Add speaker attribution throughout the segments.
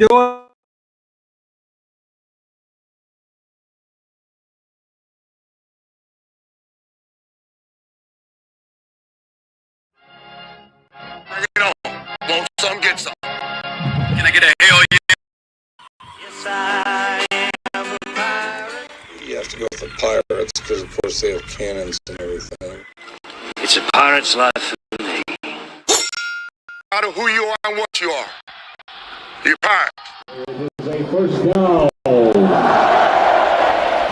Speaker 1: doing?
Speaker 2: Bring it on. Want some, get some. Can I get a hell yeah? Yes, I am a pirate.
Speaker 3: You have to go with the pirates because, of course, they have cannons and everything.
Speaker 2: It's a pirate's life for me. No matter who you are and what you are, you're a pirate.
Speaker 4: It is a first down.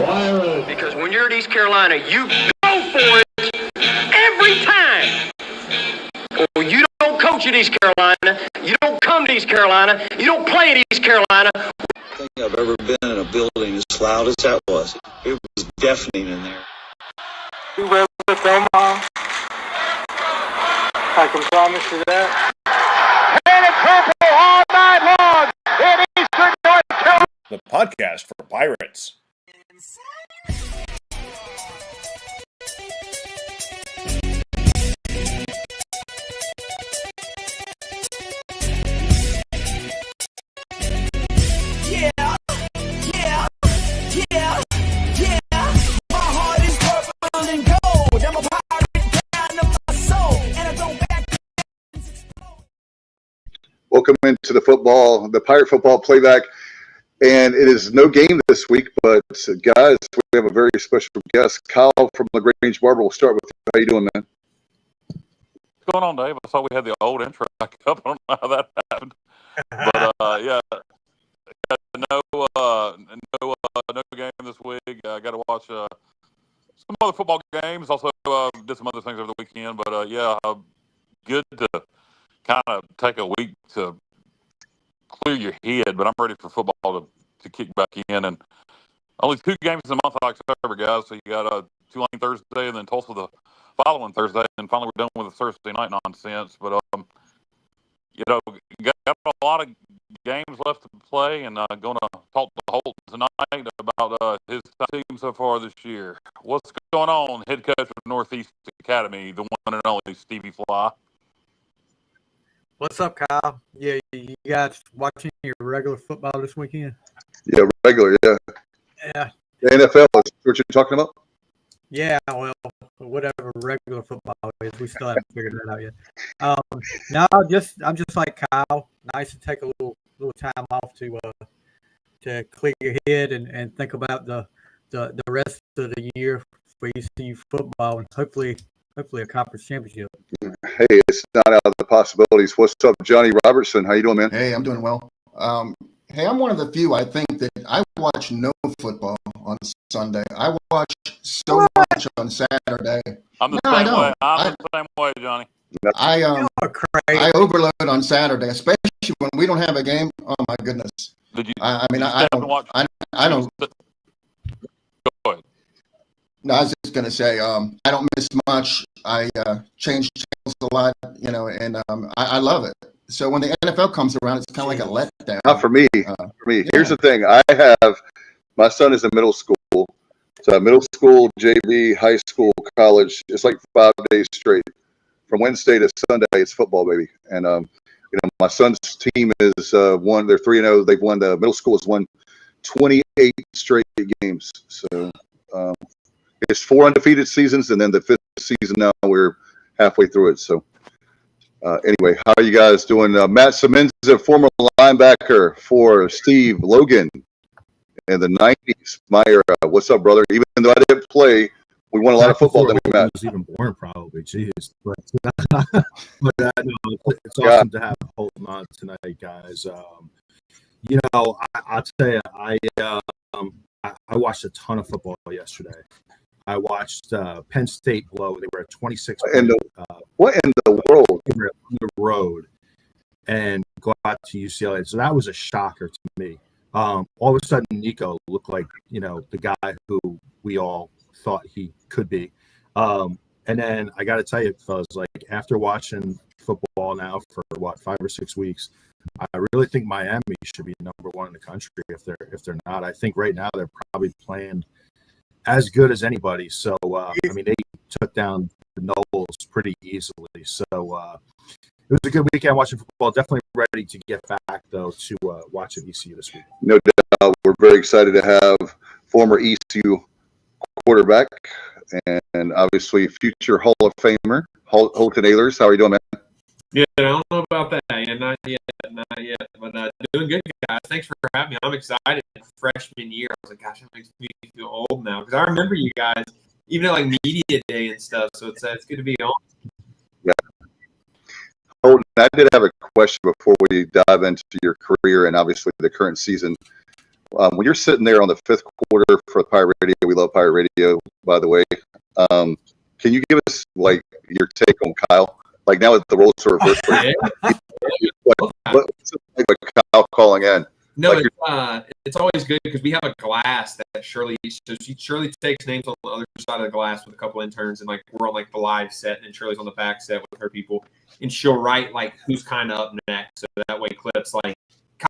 Speaker 4: Pirate.
Speaker 5: Because when you're at East Carolina, you go for it every time. Or you don't coach at East Carolina, you don't come to East Carolina, you don't play at East Carolina.
Speaker 6: I think I've ever been in a building as loud as that was. It was deafening in there.
Speaker 1: You will with Omaha. I can promise you that.
Speaker 5: And purple all night long in Eastern North Carolina.
Speaker 7: The podcast for pirates.
Speaker 8: Welcome into the Pirate Football Playback, and it is no game this week, but guys, we have a very special guest, Kyle from LaGrange Barber. We'll start with you. How you doing, man?
Speaker 9: What's going on, Dave? I thought we had the old intro back up. I don't know how that happened, but yeah, no game this week. I got to watch some other football games. Also, did some other things over the weekend, but good to kind of take a week to clear your head, but I'm ready for football to kick back in. And only 2 games a month, October, guys. So you got Tulane Thursday and then Tulsa the following Thursday, and finally we're done with the Thursday night nonsense. But got a lot of games left to play, and going to talk to Holton tonight about his team so far this year. What's going on, head coach of Northeast Academy, the one and only Stevie Fly?
Speaker 1: What's up, Kyle? Yeah, you guys watching your regular football this weekend?
Speaker 8: Yeah, regular, yeah.
Speaker 1: Yeah.
Speaker 8: The NFL is what you're talking about?
Speaker 1: Yeah, well, whatever regular football is, we still haven't figured that out yet. No, I'm just like Kyle. Nice to take a little time off to clear your head and think about the rest of the year for ECU football and hopefully a conference championship.
Speaker 8: Hey, it's not out of the possibilities. What's up, Johnny Robertson? How you doing, man?
Speaker 10: Hey, I'm doing well. Hey, I'm one of the few, I think, that I watch no football on Sunday. I watch so much on Saturday.
Speaker 9: I'm the same way. I'm the same way, Johnny.
Speaker 10: I overload on Saturday, especially when we don't have a game. Oh my goodness!
Speaker 9: Did you?
Speaker 10: I don't.
Speaker 9: Go ahead.
Speaker 10: No, I was just gonna say I don't miss much. I change channels a lot, and I love it. So when the NFL comes around, it's kind of like a letdown.
Speaker 8: Not for me. Here's the thing. My son is in middle school. So middle school, JV, high school, college. It's like 5 days straight. From Wednesday to Sunday, it's football, baby. And, my son's team is won. They're 3-0. They've won. The middle school has won 28 straight games. So it's 4 undefeated seasons, and then the 5th season now we're halfway through it. So anyway, how are you guys doing? Matt Semenza, former linebacker for Steve Logan in the 90s, my era. What's up, brother? Even though I didn't play, we won a lot of football. Then we met.
Speaker 11: Was even born, probably. Jeez, but it's awesome to have Holton on tonight, guys. I'll tell you, I watched a ton of football yesterday. I watched Penn State blow. They were at 26.
Speaker 8: What in the world?
Speaker 11: They were on the road and go out to UCLA. So that was a shocker to me. All of a sudden, Nico looked like, the guy who we all thought he could be. And then I got to tell you, fellas, like after watching football now for 5 or 6 weeks, I really think Miami should be number 1 in the country if they're not. I think right now they're probably playing as good as anybody. So, they took down the Knowles pretty easily. So, was a good weekend watching football. Definitely ready to get back though to watching ECU this week.
Speaker 8: No doubt, we're very excited to have former ECU quarterback and obviously future Hall of Famer Holton Ahlers. How are you doing, man?
Speaker 12: Yeah, I don't know about that. Yeah, not yet. But doing good, guys. Thanks for having me. I'm excited. Freshman year, I was like, gosh, that makes me feel old now because I remember you guys even at like media day and stuff. So it's good to be on.
Speaker 8: Yeah. Holton, I did have a question before we dive into your career and obviously the current season. When you're sitting there on the fifth quarter for Pirate Radio, we love Pirate Radio, by the way. Can you give us like your take on Kyle? Like now that the roles are reversed, what's it like with Kyle calling in?
Speaker 12: No,
Speaker 8: like
Speaker 12: it's always good because we have a glass that Shirley takes names on the other side of the glass with a couple interns, and like we're on like the live set, and Shirley's on the back set with her people, and she'll write like who's kind of up next, so that way clips like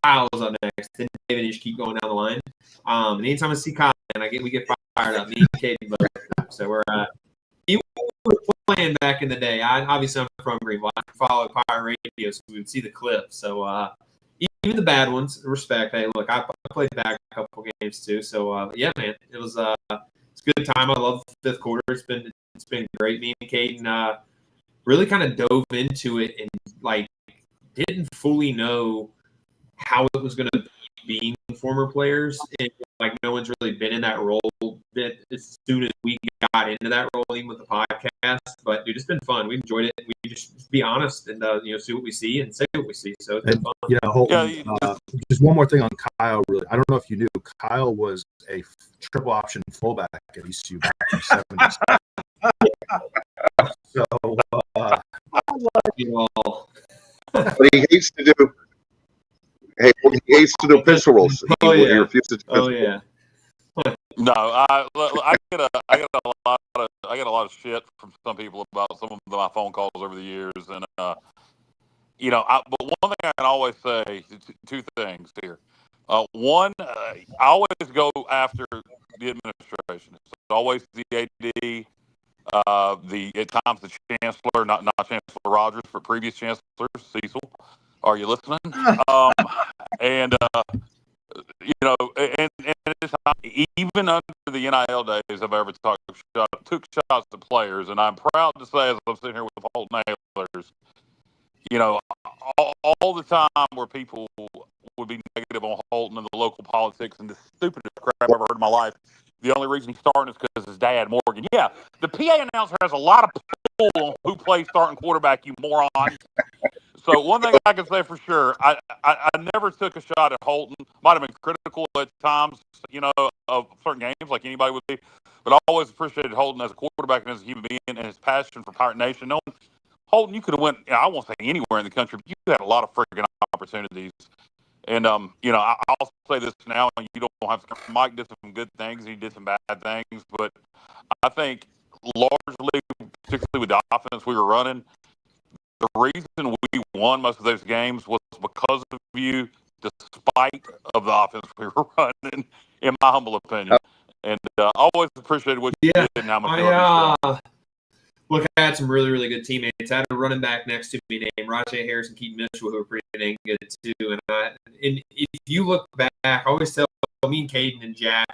Speaker 12: Kyle's up next, then David and just keep going down the line. And anytime I see Kyle, and we get fired up, me and Katie both. So we're even we were playing back in the day. Obviously I'm from Greenville. I followed Pirate Radio, so we would see the clips. So even the bad ones, respect. Hey, look, I played back a couple games too. So yeah, man, it was it's a good time. I love the fifth quarter. It's been great. Me and Caden really kind of dove into it and like didn't fully know how it was going to be being former players, and like no one's really been in that role that as soon as we got into that role, even with the podcast. But dude, it's been fun. We enjoyed it. We just be honest and see what we see and say what we see. So it's been fun.
Speaker 11: Yeah, Holton, just one more thing on Kyle. Really, I don't know if you knew Kyle was a triple option fullback at ECU back in the 70s. So
Speaker 12: I like it all.
Speaker 8: But he hates to do. Hey, he hates to do pistol rolls. He refuses to do pistol rolls.
Speaker 9: No, I get a lot of shit from some people about some of my phone calls over the years, and but one thing I can always say, two things here. One, I always go after the administration. It's always the AD, at times the chancellor, not Chancellor Rogers, but previous chancellor Cecil. Are you listening? And it's not, even under the NIL days, I've ever took shots at players, and I'm proud to say, as I'm sitting here with Holton Ahlers, all the time where people would be negative on Holton and the local politics and the stupidest crap I've ever heard in my life. The only reason he's starting is because his dad, Morgan. Yeah, the PA announcer has a lot of pull on who plays starting quarterback, you moron. So one thing I can say for sure, I never took a shot at Holton. Might have been critical at times, of certain games like anybody would be. But I always appreciated Holton as a quarterback and as a human being and his passion for Pirate Nation. Knowing Holton, you could have went, I won't say anywhere in the country, but you had a lot of freaking opportunities. And, I'll say this now, you don't have to. Mike did some good things. He did some bad things. But I think largely, particularly with the offense we were running, the reason we won most of those games was because of you, despite of the offense we were running, in my humble opinion. And I always appreciated what you did and how much you love.
Speaker 12: Look, I had some really, really good teammates. I had a running back next to me named Rajay Harris and Keaton Mitchell, who were pretty dang good too. And if you look back, I always tell me and Caden and Jack,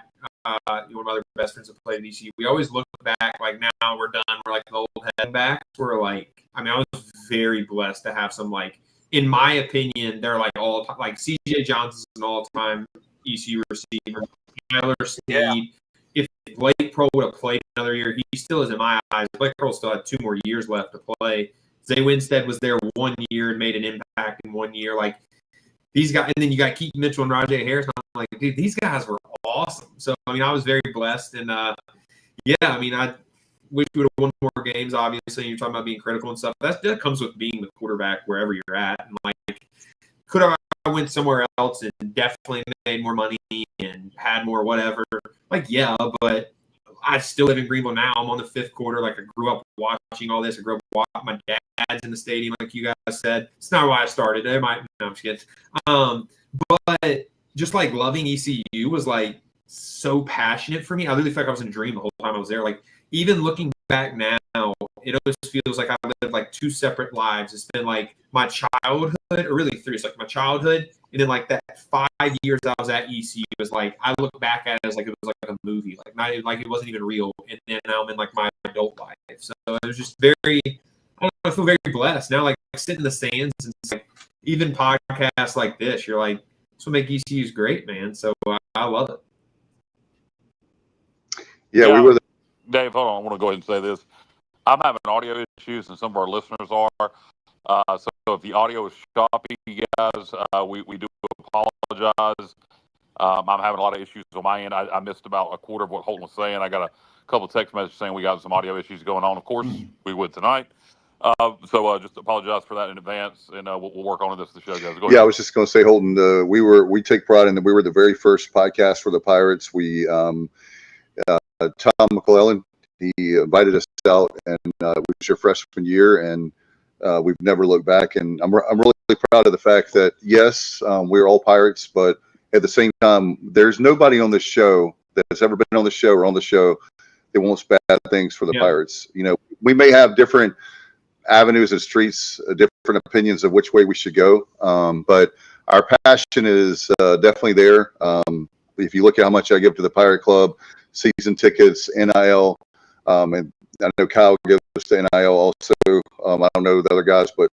Speaker 12: one of my other best friends that played at ECU, we always look back like now we're done. We're like the old head backs. We're like, I was very blessed to have some, like, in my opinion, they're like all time, like CJ Johnson's an all-time ECU receiver. Tyler Sneed. If Blake Pearl would have played another year, he still is in my eyes. Blake Pearl still had 2 more years left to play. Zay Winstead was there 1 year and made an impact in 1 year. Like, these guys, and then you got Keaton Mitchell and Rajay Harris. And I'm like, dude, these guys were awesome. So, I was very blessed. And, I wish we would have won more games, obviously. You're talking about being critical and stuff. That comes with being the quarterback wherever you're at. And, like, could I went somewhere else and definitely made more money and had more whatever? Like, yeah, but I still live in Greenville now. I'm on the fifth quarter. Like, I grew up watching all this. I grew up watching my dad's in the stadium, like you guys said. It's not why I started. No, I'm just kidding. But just, like, loving ECU was, like, so passionate for me. I literally felt like I was in a dream the whole time I was there. Like, even looking back now, it always feels like I live like two separate lives. It's been like my childhood, or really three. It's like my childhood, and then like that 5 years I was at ECU was like I look back at it as like it was like a movie, like not like it wasn't even real. And then now I'm in like my adult life, so it was just very. I don't know, I feel very blessed now. Like sitting in the stands and like even podcasts like this, you're like, this will make ECU's great, man. So I love it.
Speaker 8: Yeah, we were.
Speaker 9: Dave, hold on. I want to go ahead and say this. I'm having audio issues, and some of our listeners are. So if the audio is choppy, guys, we do apologize. I'm having a lot of issues on my end. I missed about a quarter of what Holton was saying. I got a couple of text messages saying we got some audio issues going on. Of course, we would tonight. So just apologize for that in advance, and we'll work on it as the show goes. Go ahead.
Speaker 8: I was just going to say, Holton, we take pride in that we were the very first podcast for the Pirates. We Tom McClellan, he invited us out, and it was your freshman year, and we've never looked back. And I'm really proud of the fact that yes, we're all Pirates, but at the same time, there's nobody on this show that's ever been on the show or on the show that wants bad things for the Pirates. You know, we may have different avenues and streets, different opinions of which way we should go, but our passion is definitely there. If you look at how much I give to the Pirate Club, season tickets, NIL, and I know Kyle gives to NIL also. I don't know the other guys, but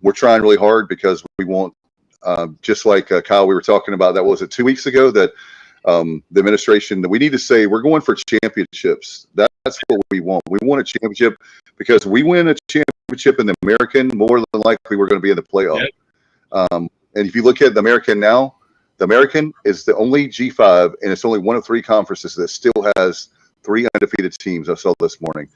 Speaker 8: we're trying really hard because we want, just like Kyle, we were talking about, that was it 2 weeks ago, that the administration, that we need to say we're going for championships. That's what we want. We want a championship because we win a championship in the American, more than likely we're going to be in the playoff. And if you look at the American now, the American is the only G5, and it's only one of three conferences that still has 3 undefeated teams. I saw this morning.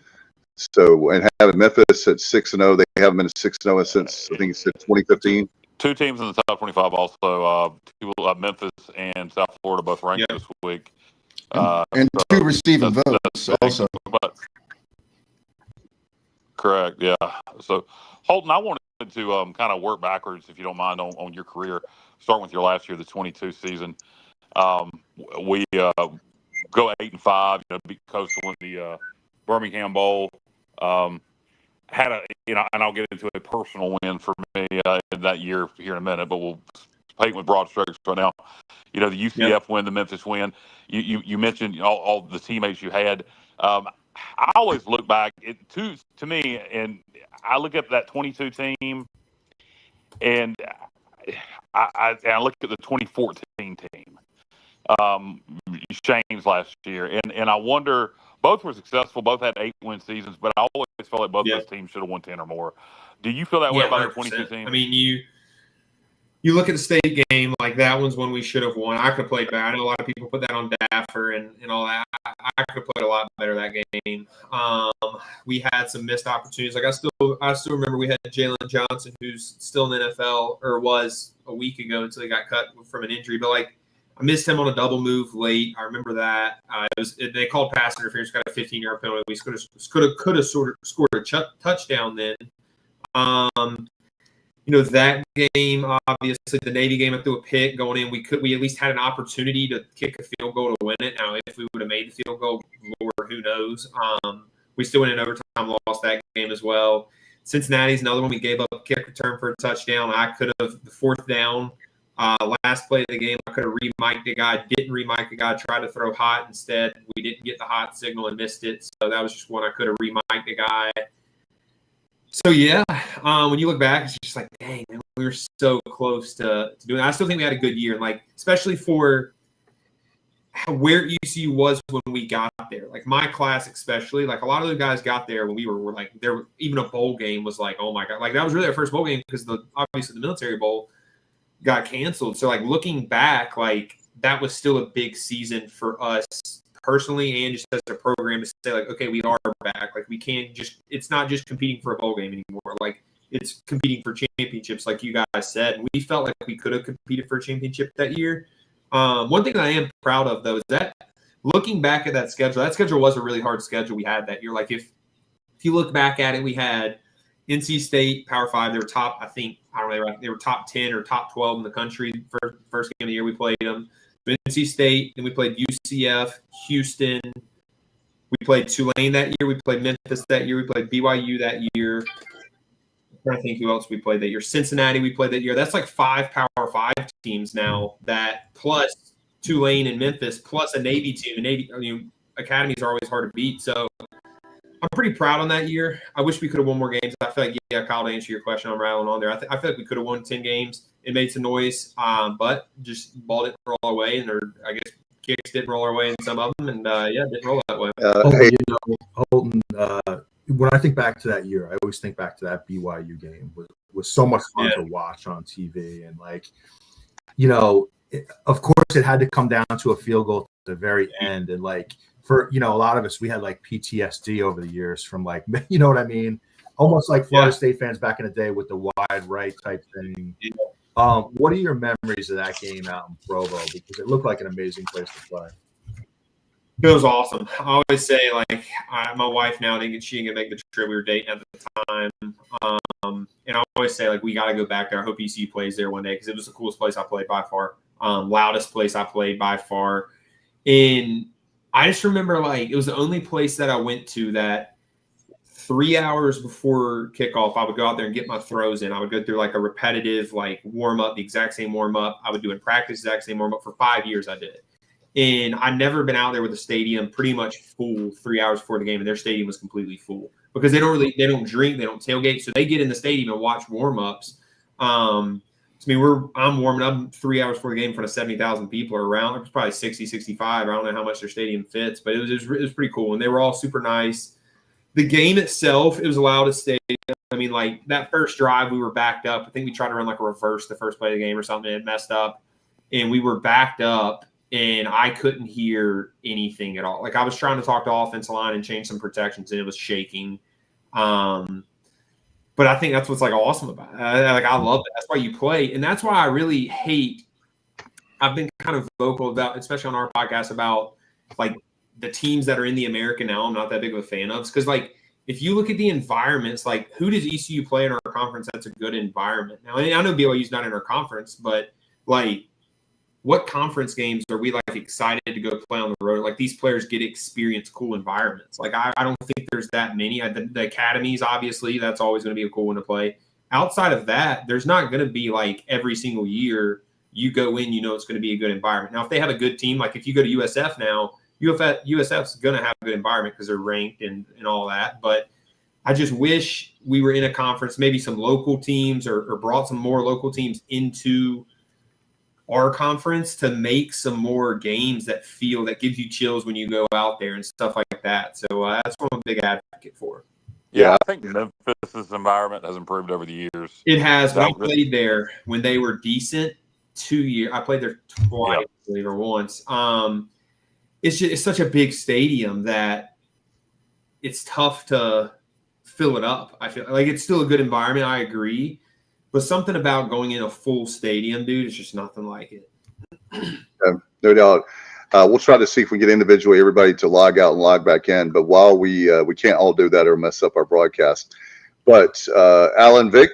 Speaker 8: So, and having Memphis at 6-0, they haven't been 6-0 since I think it's 2015.
Speaker 9: 2 teams in the top 25 also. Memphis and South Florida both ranked this week.
Speaker 10: And 2 receiving votes also.
Speaker 9: But, correct, yeah. So, Holton, I wanted to kind of work backwards, if you don't mind, on your career. Starting with your last year, the 22 season. We go 8-5, beat Coastal in the Birmingham Bowl. Had a, and I'll get into a personal win for me in that year here in a minute, but we'll paint with broad strokes right now. The UCF win, the Memphis win. You mentioned all the teammates you had. I always look back to me, and I look at that 22 team, and I look at the 2014 team. Shane's last year, and I wonder, both were successful, both had 8-win seasons, but I always felt like both those teams should have won 10 or more. Do you feel that way about the 22 team?
Speaker 12: I mean, you look at the state game, like that one's one we should have won. I could have played better. I know a lot of people put that on Daffer and all that. I could have played a lot better that game. We had some missed opportunities. Like I still remember we had Jalen Johnson, who's still in the NFL, or was a week ago until he got cut from an injury. But like, I missed him on a double move late. I remember that. They called pass interference, got a 15-yard penalty. We could have scored a touchdown then. That game, obviously, the Navy game, I threw a pick going in. We at least had an opportunity to kick a field goal to win it. Now, if we would have made the field goal, Lord, who knows? We still went in overtime, lost that game as well. Cincinnati's another one. We gave up a kick return for a touchdown. I could have, the 4th down, last play of the game, I could have re-mic'd a guy, didn't re-mic a guy, tried to throw hot instead. We didn't get the hot signal and missed it. So that was just one I could have re-mic'd a guy. So, when you look back, it's just like, dang, man, we were so close to doing it. I still think we had a good year, like, especially for where ECU was when we got there. Like, my class especially, like, a lot of the guys got there when we were like, there. Even a bowl game was like, oh, my God. Like, that was really our first bowl game because obviously the military bowl got canceled. So, like, looking back, like, that was still a big season for us personally and just as a program to say, like, okay, we are back. Like, we can't just – it's not just competing for a bowl game anymore. Like, it's competing for championships, like you guys said. We felt like we could have competed for a championship that year. One thing that I am proud of, though, is that looking back at that schedule was a really hard schedule we had that year. Like, if you look back at it, we had NC State, Power 5. They were top, I think, they were top 10 or top 12 in the country for first game of the year we played them. NC State, then we played UCF, Houston. We played Tulane that year. We played Memphis that year. We played BYU that year. I'm trying to think who else we played that year. Cincinnati we played that year. That's like 5 Power 5 teams now, that plus Tulane and Memphis, plus a Navy team. Navy, academies are always hard to beat. So I'm pretty proud on that year. I wish we could have won more games. I feel like, Kyle, to answer your question, I'm rattling on there. I feel like we could have won 10 games. It made some noise, but just ball didn't roll our way, and I guess kicks didn't roll our way in some of them, and didn't roll that way.
Speaker 11: Holton, when I think back to that year, I always think back to that BYU game. Was so much fun to watch on TV, and of course, it had to come down to a field goal at the very end, and for a lot of us, we had PTSD over the years from you know what I mean, almost like Florida State fans back in the day with the wide right type thing. What are your memories of that game out in Provo? Because it looked like an amazing place to play.
Speaker 12: It was awesome. I always say, my wife now, she didn't make the trip. We were dating at the time. And I always say, we got to go back there. I hope ECU plays there one day, because it was the coolest place I played by far. Loudest place I played by far. And I just remember, it was the only place that I went to that 3 hours before kickoff, I would go out there and get my throws in. I would go through a repetitive warm-up, the exact same warm-up. I would do in practice, the exact same warm-up. For 5 years I did it. And I'd never been out there with the stadium pretty much full 3 hours before the game, and their stadium was completely full because they don't drink, they don't tailgate, so they get in the stadium and watch warm-ups. I'm warming up 3 hours before the game in front of 70,000 people around. It was probably 60, 65. I don't know how much their stadium fits, but it was pretty cool, and they were all super nice. The game itself, it was the loudest stadium. That first drive, we were backed up. I think we tried to run a reverse the first play of the game or something. It messed up, and we were backed up, and I couldn't hear anything at all. I was trying to talk to offensive line and change some protections, and it was shaking. But I think that's what's awesome about it. I love it. That's why you play, and that's why I really hate. I've been kind of vocal about, especially on our podcast, about the teams that are in the American now. I'm not that big of a fan of, because if you look at the environments, who does ECU play in our conference that's a good environment? Now, I know BYU's not in our conference, but what conference games are we excited to go play on the road? These players get experience cool environments. I don't think there's that many. The academies, obviously, that's always going to be a cool one to play. Outside of that, there's not going to be every single year you go in, it's going to be a good environment. Now, if they have a good team, if you go to USF now, USF's going to have a good environment because they're ranked and all that. But I just wish we were in a conference, maybe some local teams or brought some more local teams into our conference to make some more games that gives you chills when you go out there and stuff like that. So that's what I'm a big advocate for.
Speaker 9: Yeah, I think Memphis's environment has improved over the years.
Speaker 12: It has. When I played there, when they were decent, 2 years. I played there twice, I believe, or once. It's such a big stadium that it's tough to fill it up. I feel it's still a good environment. I agree. But something about going in a full stadium, dude, it's just nothing like it.
Speaker 8: No doubt. We'll try to see if we get individually everybody to log out and log back in. But while we can't all do that or mess up our broadcast. But Alan Vick,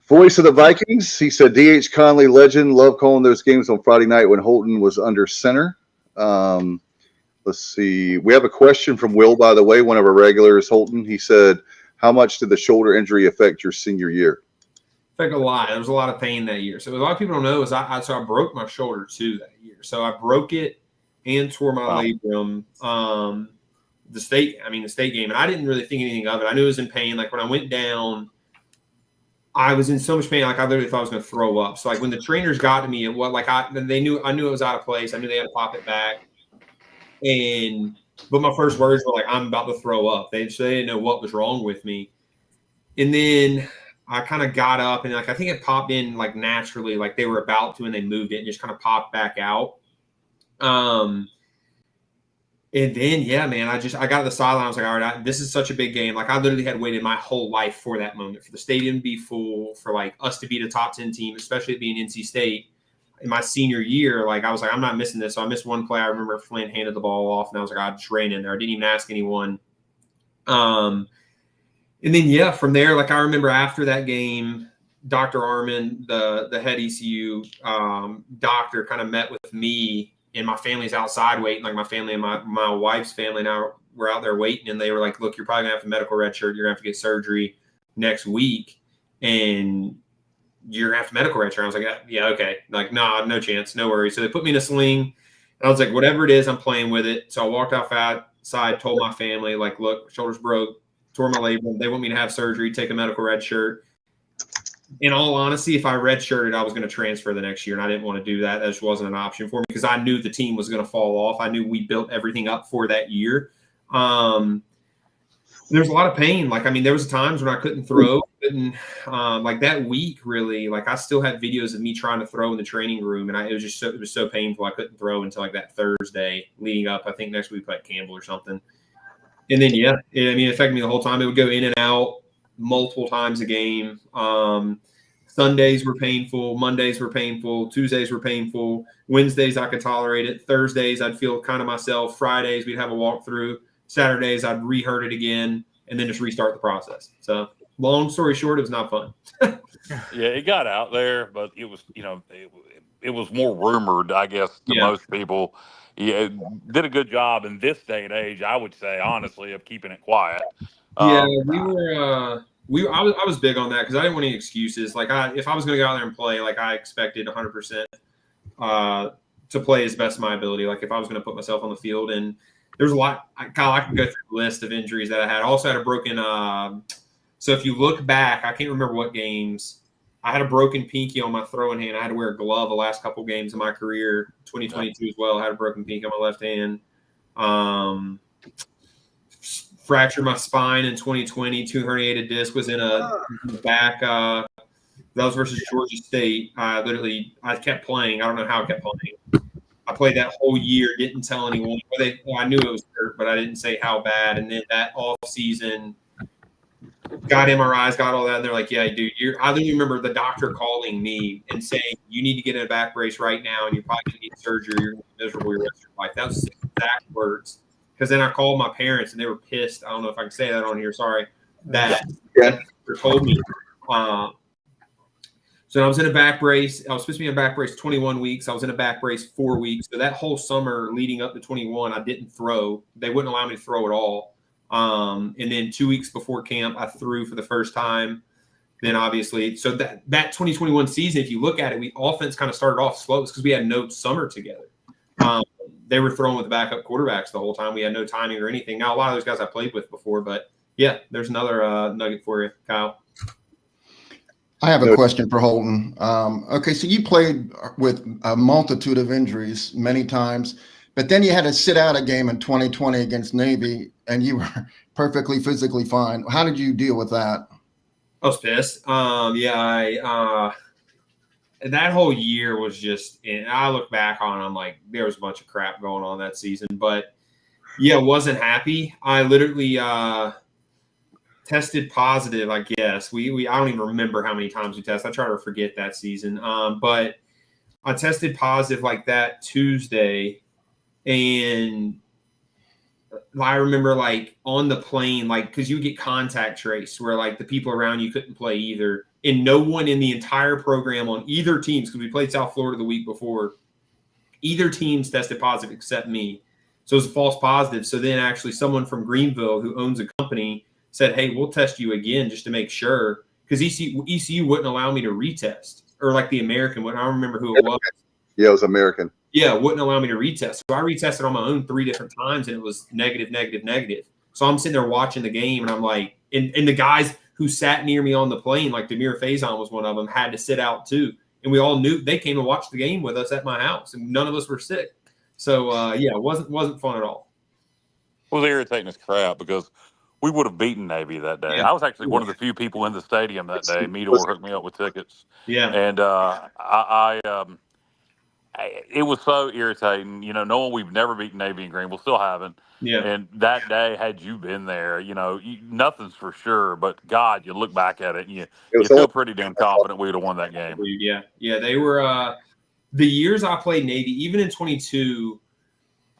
Speaker 8: voice of the Vikings, he said, D.H. Conley, legend, love calling those games on Friday night when Holton was under center. Let's see. We have a question from Will, by the way, one of our regulars, Holton. He said, how much did the shoulder injury affect your senior year?
Speaker 12: Affect a lot. There was a lot of pain that year. So a lot of people don't know is I broke my shoulder too that year. So I broke it and tore my labrum. The state game, and I didn't really think anything of it. I knew it was in pain. When I went down, I was in so much pain. I literally thought I was going to throw up. So when the trainers got to me, I knew it was out of place. I knew they had to pop it back. But my first words were I'm about to throw up. They didn't know what was wrong with me. And then I kind of got up and I think it popped in naturally, they were about to, and they moved it and just kind of popped back out. And then, yeah, man, I got to the sideline. I was all right, this is such a big game. I literally had waited my whole life for that moment, for the stadium to be full, for us to beat a top 10 team, especially it being NC State. In my senior year, I was I'm not missing this. So I missed one play. I remember Flynn handed the ball off, and I was I just ran in there. I didn't even ask anyone. And then, yeah, from there, I remember after that game, Dr. Armin, the head ECU doctor, kind of met with me and my family's outside waiting. Like my family and my wife's family now were out there waiting, and they were like, "Look, you're probably gonna have to medical red shirt. You're gonna have to get surgery next week, and you're gonna have to medical red shirt." I was like, "Yeah, okay." Like, nah, no chance, no worries. So they put me in a sling, and I was like, "Whatever it is, I'm playing with it." So I walked outside, told my family, like, "Look, shoulders broke, tore my labrum. They want me to have surgery, take a medical red shirt." In all honesty, if I redshirted, I was going to transfer the next year, and I didn't want to do that. That just wasn't an option for me because I knew the team was going to fall off. I knew we built everything up for that year. There's a lot of pain. Like, I mean, there was times when I couldn't throw, like that week, really. Like, I still had videos of me trying to throw in the training room, and it was so painful. I couldn't throw until like that Thursday leading up. I think next week we played Campbell or something. And then, it affected me the whole time. It would go in and out multiple times a game. Sundays were painful. Mondays were painful. Tuesdays were painful. Wednesdays, I could tolerate it. Thursdays, I'd feel kind of myself. Fridays, we'd have a walkthrough. Saturdays, I'd re-hurt it again and then just restart the process. So long story short, it was not fun.
Speaker 9: Yeah, it got out there, but it was, it was more rumored, I guess, to most people. Yeah, did a good job in this day and age, I would say, honestly, of keeping it quiet.
Speaker 12: Yeah, I was big on that because I didn't want any excuses. Like, if I was going to go out there and play, like I expected 100% to play as best of my ability. Like, if I was going to put myself on the field, and there's a lot. Kyle, I can go through the list of injuries that I had. I also had a broken. So if you look back, I can't remember what games. I had a broken pinky on my throwing hand. I had to wear a glove the last couple games of my career. 2022 as well. I had a broken pinky on my left hand. Fractured my spine in 2020. 2 herniated disc was in a back. That was versus Georgia State. I kept playing. I don't know how I kept playing. I played that whole year. Didn't tell anyone. I knew it was hurt, but I didn't say how bad. And then that off season, got MRIs, got all that. And they're like, "Yeah, dude, I don't even remember the doctor calling me and saying, you need to get in a back brace right now, and you're probably going to need surgery. You're going to be miserable your rest of your life." That was the exact words. Because then I called my parents, and they were pissed. I don't know if I can say that on here. Sorry. That doctor told me. So I was in a back brace. I was supposed to be in a back brace 21 weeks. I was in a back brace 4 weeks. So that whole summer leading up to 21, I didn't throw. They wouldn't allow me to throw at all. And then 2 weeks before camp, I threw for the first time. Then obviously, so that 2021 season, if you look at it, we offense kind of started off slow because we had no summer together. They were throwing with the backup quarterbacks the whole time. We had no timing or anything. Now, a lot of those guys I played with before, but yeah, there's another nugget for you, Kyle.
Speaker 10: I have a question for Holton. Okay, so you played with a multitude of injuries many times, but then you had to sit out a game in 2020 against Navy, and you were perfectly physically fine. How did you deal with that?
Speaker 12: I was pissed. That whole year was just, and I look back on it, I'm like, there was a bunch of crap going on that season. But, yeah, wasn't happy. I literally tested positive, I guess. I don't even remember how many times we tested. I try to forget that season. But I tested positive like that Tuesday, and I remember like on the plane, like, because you get contact traced where like the people around you couldn't play either. And no one in the entire program on either teams, because we played South Florida the week before, either teams tested positive except me. So it was a false positive. So then actually someone from Greenville who owns a company said, "Hey, we'll test you again just to make sure." Because ECU wouldn't allow me to retest, or like the American one. I don't remember who it was.
Speaker 8: Yeah, it was American.
Speaker 12: Yeah, wouldn't allow me to retest. So I retested on my own 3 different times, and it was negative, negative, negative. So I'm sitting there watching the game, and I'm like, and the guys who sat near me on the plane, like Demir Faison was one of them, had to sit out too. And we all knew they came to watch the game with us at my house, and none of us were sick. So yeah, it wasn't fun at all.
Speaker 9: It was irritating as crap because we would have beaten Navy that day. Yeah. I was actually one of the few people in the stadium that day. Meador hooked me up with tickets.
Speaker 12: Yeah,
Speaker 9: and it was so irritating, knowing we've never beaten Navy in Greenville, still haven't.
Speaker 12: Yeah.
Speaker 9: And that day, had you been there, nothing's for sure. But God, you look back at it, and you feel pretty damn confident we would have won that game.
Speaker 12: Yeah. They were the years I played Navy, even in 22,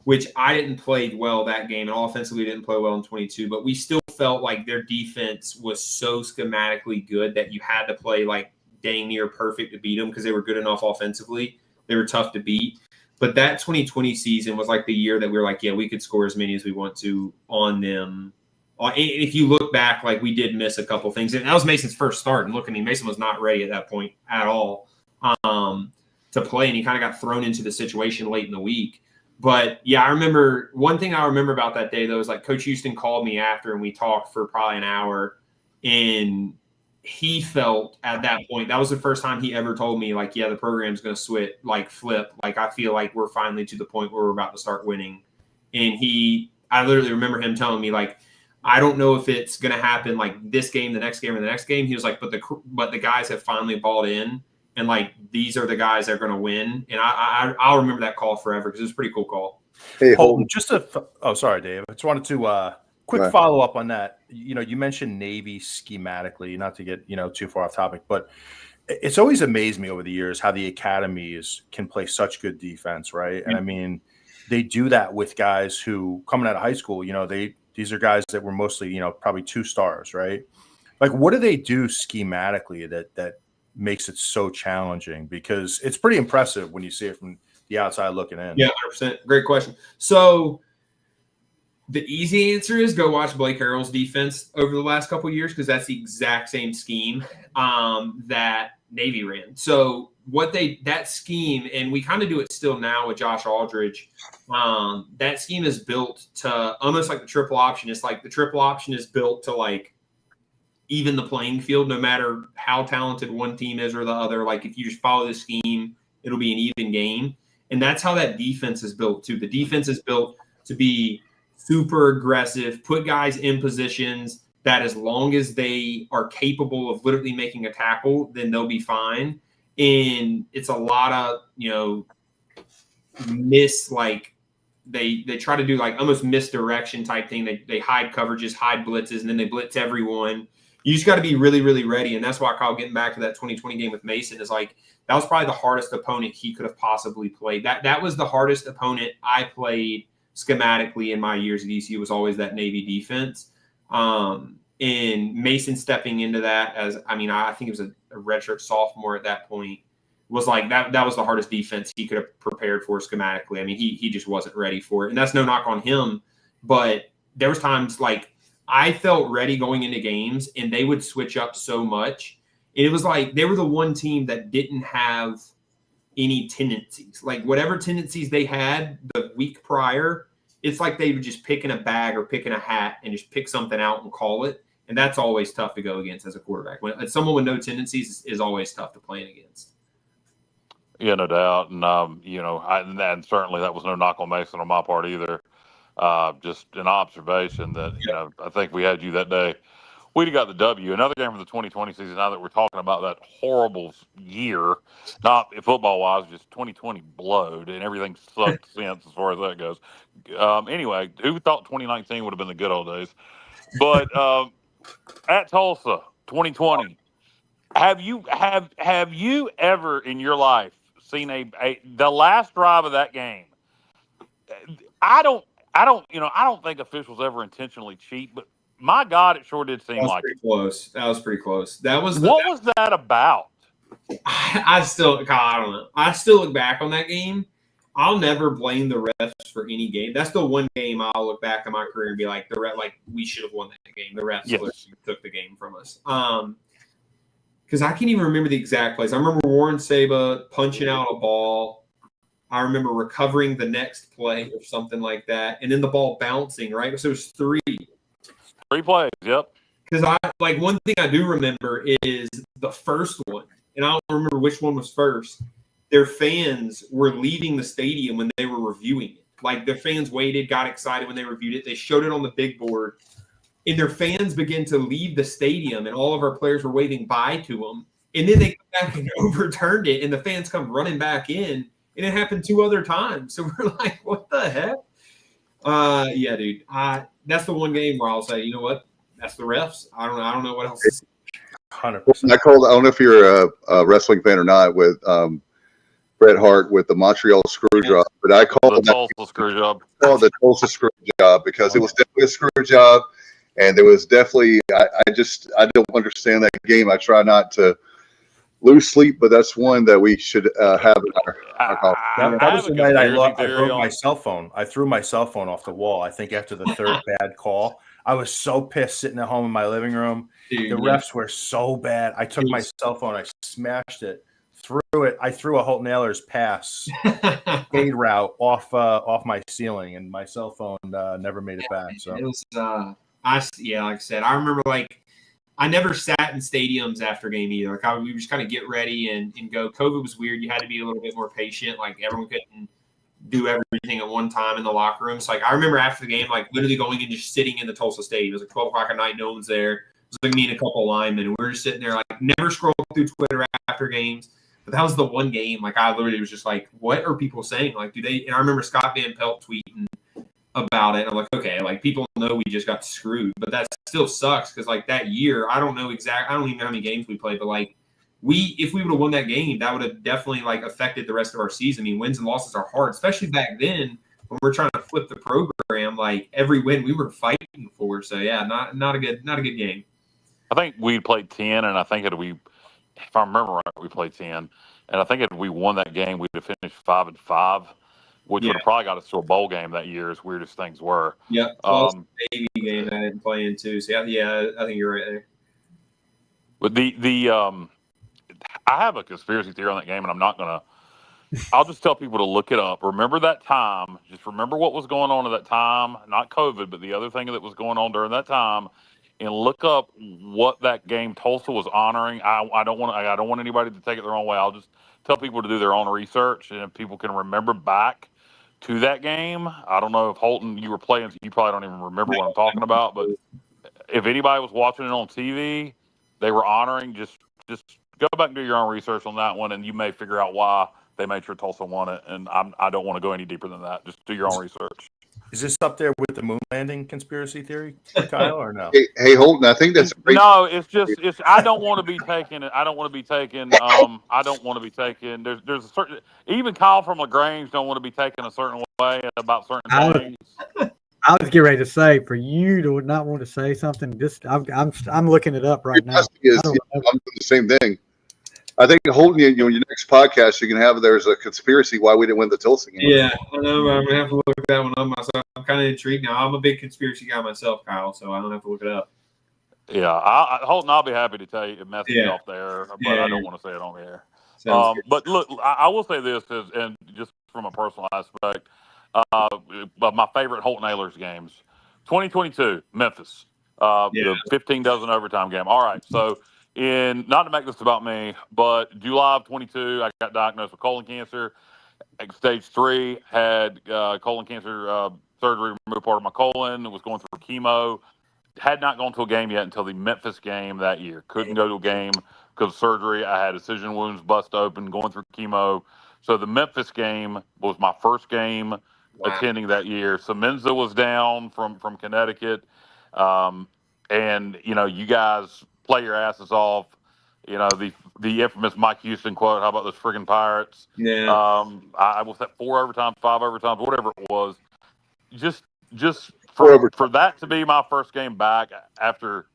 Speaker 12: which I didn't play well that game, and offensively didn't play well in 22. But we still felt like their defense was so schematically good that you had to play like dang near perfect to beat them because they were good enough offensively. They were tough to beat. But that 2020 season was like the year that we were like, yeah, we could score as many as we want to on them. If you look back, like we did miss a couple things. And that was Mason's first start. And look, I mean, Mason was not ready at that point at all to play. And he kind of got thrown into the situation late in the week. But, yeah, I remember one thing I remember about that day, though, is like Coach Houston called me after and we talked for probably an hour. And he felt at that point, that was the first time he ever told me, like, yeah, the program's going to flip. Like, I feel like we're finally to the point where we're about to start winning. And I literally remember him telling me, like, I don't know if it's going to happen like this game, the next game, or the next game. He was like, but the guys have finally bought in, and like these are the guys that are going to win. And I'll remember that call forever because it was a pretty cool call.
Speaker 8: Hey,
Speaker 11: Holton, sorry, Dave. I just wanted to quick follow up on that. You know, you mentioned Navy schematically, not to get too far off topic, but it's always amazed me over the years how the academies can play such good defense, right? And I mean, they do that with guys who coming out of high school. These are guys that were mostly, probably 2 stars, right? Like, what do they do schematically that makes it so challenging? Because it's pretty impressive when you see it from the outside looking in.
Speaker 12: Yeah, 100%. Great question. So the easy answer is go watch Blake Harrell's defense over the last couple of years because that's the exact same scheme that Navy ran. So that scheme, and we kind of do it still now with Josh Aldridge, that scheme is built to almost like the triple option. It's like the triple option is built to like even the playing field, no matter how talented one team is or the other. Like if you just follow the scheme, it'll be an even game. And that's how that defense is built too. The defense is built to be super aggressive, put guys in positions that as long as they are capable of literally making a tackle, then they'll be fine. And it's a lot of, they try to do like almost misdirection type thing. They hide coverages, hide blitzes, and then they blitz everyone. You just got to be really, really ready. And that's why Kyle, getting back to that 2020 game with Mason, is like that was probably the hardest opponent he could have possibly played. That was the hardest opponent I played schematically in my years at ECU, was always that Navy defense. And Mason stepping into that I think it was a redshirt sophomore at that point, was like that was the hardest defense he could have prepared for schematically. I mean, he just wasn't ready for it. And that's no knock on him, but there was times like I felt ready going into games and they would switch up so much. And it was like they were the one team that didn't have any tendencies. Like whatever tendencies they had the week prior, it's like they would just pick in a bag or pick in a hat and just pick something out and call it. And that's always tough to go against as a quarterback. When someone with no tendencies is always tough to play against.
Speaker 9: Yeah, no doubt. And, and certainly that was no knock on Mason on my part either. Just an observation that, I think we had you that day. We'd have got the W. Another game for the 2020 season, now that we're talking about that horrible year, not football-wise, just 2020 blowed, and everything sucked since as far as that goes. Anyway, who thought 2019 would have been the good old days? But at Tulsa, 2020, have you ever in your life seen the last drive of that game? I don't think officials ever intentionally cheat, but my God, it sure did seem like it.
Speaker 12: Close. That was pretty close. Was
Speaker 9: that about?
Speaker 12: I don't know. I still look back on that game. I'll never blame the refs for any game. That's the one game I'll look back in my career and be like, we should have won that game. The refs took the game from us. Because I can't even remember the exact plays. I remember Warren Saba punching out a ball. I remember recovering the next play or something like that, and then the ball bouncing, right? So it was 3.
Speaker 9: 3 plays, yep.
Speaker 12: Because one thing I do remember is the first one, and I don't remember which one was first. Their fans were leaving the stadium when they were reviewing it. Like their fans waited, got excited when they reviewed it. They showed it on the big board, and their fans began to leave the stadium, and all of our players were waving bye to them. And then they come back and overturned it, and the fans come running back in, and it happened 2 other times. So we're like, what the heck? Yeah, dude. That's the one game where I'll say, you know what? That's the refs. I don't know what else to say.
Speaker 11: 100%.
Speaker 8: I don't know if you're a wrestling fan or not, with Bret Hart with the Montreal screw job, but I call it the Tulsa screw job. The Tulsa screw job because it was definitely a screw job, and there was definitely I don't understand that game. I try not to lose sleep, but that's one that we should have in our call.
Speaker 11: That was the night I
Speaker 9: theory
Speaker 11: broke my cell phone. I threw my cell phone off the wall. I think after the third bad call, I was so pissed sitting at home in my living room.
Speaker 12: Dude,
Speaker 11: the refs were so bad. I took my cell phone, I smashed it, threw it. I threw a Holton Ahlers pass fade route off my ceiling, and my cell phone never made it back. So
Speaker 12: it was like I said, I remember I never sat in stadiums after game either. We would just kind of get ready and go. COVID was weird. You had to be a little bit more patient. Like everyone couldn't do everything at one time in the locker room. So I remember after the game, literally going and just sitting in the Tulsa Stadium. It was 12 o'clock at night. No one's there. It was me and a couple of linemen. And we were just sitting there, never scroll through Twitter after games. But that was the one game. I literally was just what are people saying? Do they? And I remember Scott Van Pelt tweeting about it. I'm like, okay, people know we just got screwed, but that still sucks because that year, I don't even know how many games we played, but if we would have won that game, that would have definitely affected the rest of our season. I mean, wins and losses are hard, especially back then when we're trying to flip the program. Every win we were fighting for. So yeah, not a good game.
Speaker 9: I think we played 10, and I think if I remember right, we played 10, and I think if we won that game, we'd have finished 5-5. Which would have probably got us to a bowl game that year, as weird as things were.
Speaker 12: Yeah, Navy game I didn't play in too. So yeah, I think you're right there.
Speaker 9: But I have a conspiracy theory on that game, and I'm not gonna. I'll just tell people to look it up. Remember that time. Just remember what was going on at that time. Not COVID, but the other thing that was going on during that time, and look up what that game Tulsa was honoring. I don't want anybody to take it the wrong way. I'll just tell people to do their own research, and if people can remember back to that game. I don't know if Holton, you were playing, so you probably don't even remember what I'm talking about, but if anybody was watching it on TV, they were honoring, just go back and do your own research on that one, and you may figure out why they made sure Tulsa won it, and I don't want to go any deeper than that. Just do your own research.
Speaker 11: Is this up there with the moon landing conspiracy theory, Kyle, or no?
Speaker 8: Hey, Holton, I think that's
Speaker 9: no. It's I don't want to be taken. I don't want to be taken. There's a certain, even Kyle from LaGrange don't want to be taken a certain way about certain things.
Speaker 1: I was getting ready to say, for you to not want to say something, I'm looking it up right now.
Speaker 8: I'm doing the same thing. I think Holton, your next podcast you can have, there's a conspiracy why we didn't win the Tulsa game.
Speaker 12: Yeah, I know. I'm gonna have to look that one up myself. I'm kind of intrigued now. I'm a big conspiracy guy myself, Kyle, so I don't have to look it up.
Speaker 9: Yeah, Holton, I'll be happy to tell you, mess me off there, but I don't want to say it on the air. But look, I will say this, and just from a personal aspect, my favorite Holton Ahlers games, 2022, Memphis, the 15 dozen overtime game. All right, so not to make this about me, but July of 22, I got diagnosed with colon cancer. At stage 3, had colon cancer surgery, removed part of my colon, was going through chemo. Had not gone to a game yet until the Memphis game that year. Couldn't go to a game because of surgery. I had incision wounds bust open, going through chemo. So the Memphis game was my first game attending that year. Semenza was down from Connecticut. And, you guys play your asses off. The infamous Mike Houston quote, how about those friggin' Pirates?
Speaker 12: Yeah.
Speaker 9: I was at 4 overtimes, 5 overtimes, whatever it was. Just for that to be my first game back after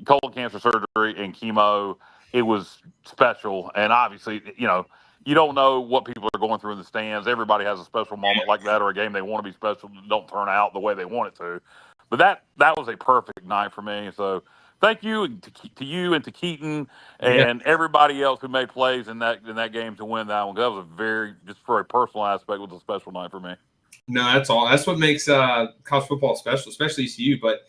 Speaker 9: colon cancer surgery and chemo, it was special. And obviously, you don't know what people are going through in the stands. Everybody has a special moment like that, or a game they want to be special don't turn out the way they want it to. But that was a perfect night for me. So thank you to you and to Keaton and everybody else who made plays in that game to win that one. That was just for a personal aspect, was a special night for me.
Speaker 12: No, that's all. That's what makes college football special, especially ECU. But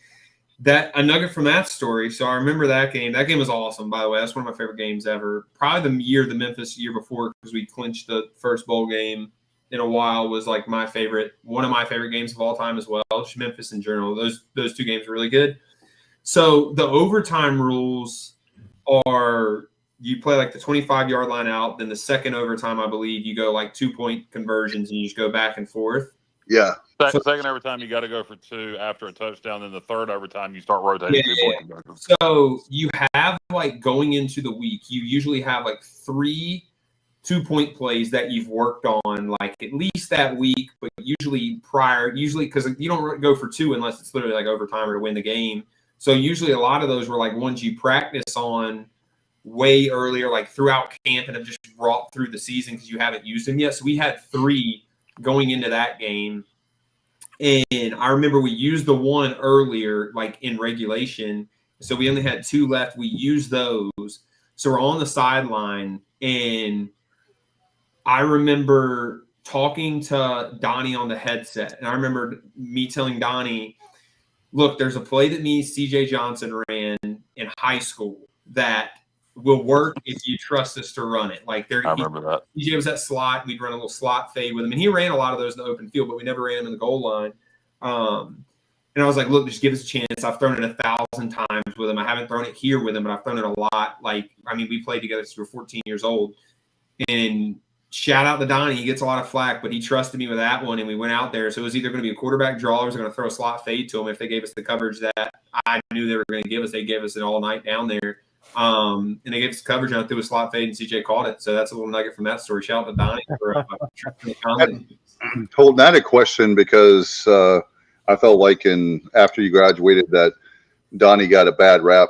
Speaker 12: a nugget from that story. So I remember that game. That game was awesome, by the way. That's one of my favorite games ever. Probably the Memphis year before, because we clinched the first bowl game in a while, was one of my favorite games of all time as well. Memphis in general. Those two games were really good. So the overtime rules are, you play the 25-yard line out. Then the second overtime, I believe, you go 2-point conversions and you just go back and forth.
Speaker 8: Yeah.
Speaker 9: Second overtime, you got to go for 2 after a touchdown. Then the third overtime, you start rotating 2-point conversions.
Speaker 12: So you have going into the week, you usually have 3 2-point plays that you've worked on at least that week, but usually because you don't go for 2 unless it's literally overtime or to win the game. So usually a lot of those were ones you practice on way earlier, like throughout camp, and have just brought through the season because you haven't used them yet. So we had 3 going into that game. And I remember we used the one earlier, like in regulation. So we only had 2 left. We used those. So we're on the sideline. And I remember talking to Donnie on the headset. And I remember me telling Donnie, look, there's a play that me, CJ Johnson, ran in high school that will work if you trust us to run it. Like
Speaker 9: I remember that.
Speaker 12: CJ was that slot. We'd run a little slot fade with him. And he ran a lot of those in the open field, but we never ran him in the goal line. And I was like, look, just give us a chance. I've thrown it 1,000 times with him. I haven't thrown it here with him, but I've thrown it a lot. Like, I mean, we played together since we were 14 years old. And shout out to Donnie. He gets a lot of flack, but he trusted me with that one, and we went out there. So it was either going to be a quarterback draw or I was going to throw a slot fade to him if they gave us the coverage that I knew they were going to give us. They gave us it all night down there. And they gave us coverage, and I threw a slot fade, and CJ caught it. So that's a little nugget from that story. Shout out to Donnie for the comment.
Speaker 8: Holton, I had a question because I felt like after you graduated that Donnie got a bad rap.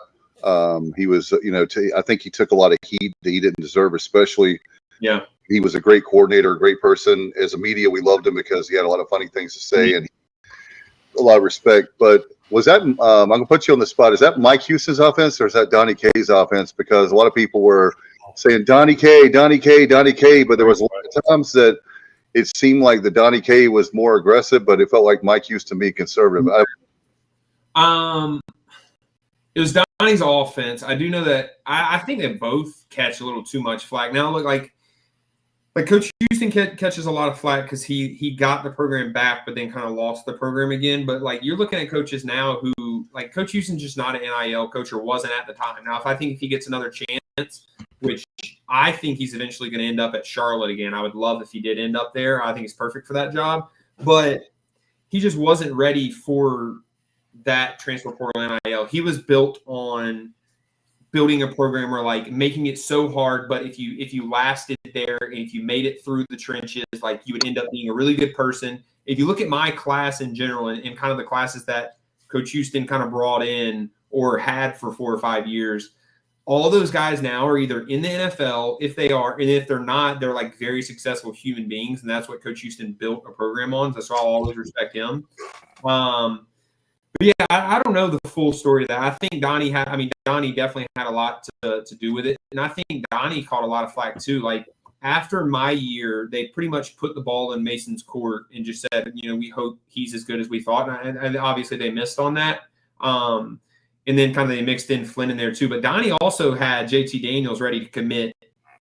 Speaker 8: He was, I think he took a lot of heat that he didn't deserve, especially.
Speaker 12: Yeah.
Speaker 8: He was a great coordinator, a great person. As a media, we loved him because he had a lot of funny things to say and a lot of respect. But was that, I'm going to put you on the spot. Is that Mike Houston's offense or is that Donnie K's offense? Because a lot of people were saying Donnie K, Donnie K, Donnie K, but there was a lot of times that it seemed like the Donnie K was more aggressive, but it felt like Mike used to be conservative.
Speaker 12: It was Donnie's offense. I do know that I think they both catch a little too much flack. Now, look, like Coach Houston catches a lot of flack because he got the program back, but then kind of lost the program again. But like you're looking at coaches now who like Coach Houston's just not an NIL coach or wasn't at the time. Now, if he gets another chance, which I think he's eventually going to end up at Charlotte again. I would love if he did end up there. I think he's perfect for that job, but he just wasn't ready for that transfer portal NIL. He was built on building a program where like making it so hard, but if you lasted there and if you made it through the trenches, like you would end up being a really good person. If you look at my class in general and kind of the classes that Coach Houston kind of brought in or had for 4 or 5 years, all those guys now are either in the NFL, if they are, and if they're not, they're like very successful human beings, and that's what Coach Houston built a program on. So I'll always respect him. But yeah, I don't know the full story of that. I think Donnie definitely had a lot to do with it, and I think Donnie caught a lot of flack too. Like after my year, they pretty much put the ball in Mason's court and just said, we hope he's as good as we thought, and obviously they missed on that. And then kind of they mixed in Flynn in there too. But Donnie also had JT Daniels ready to commit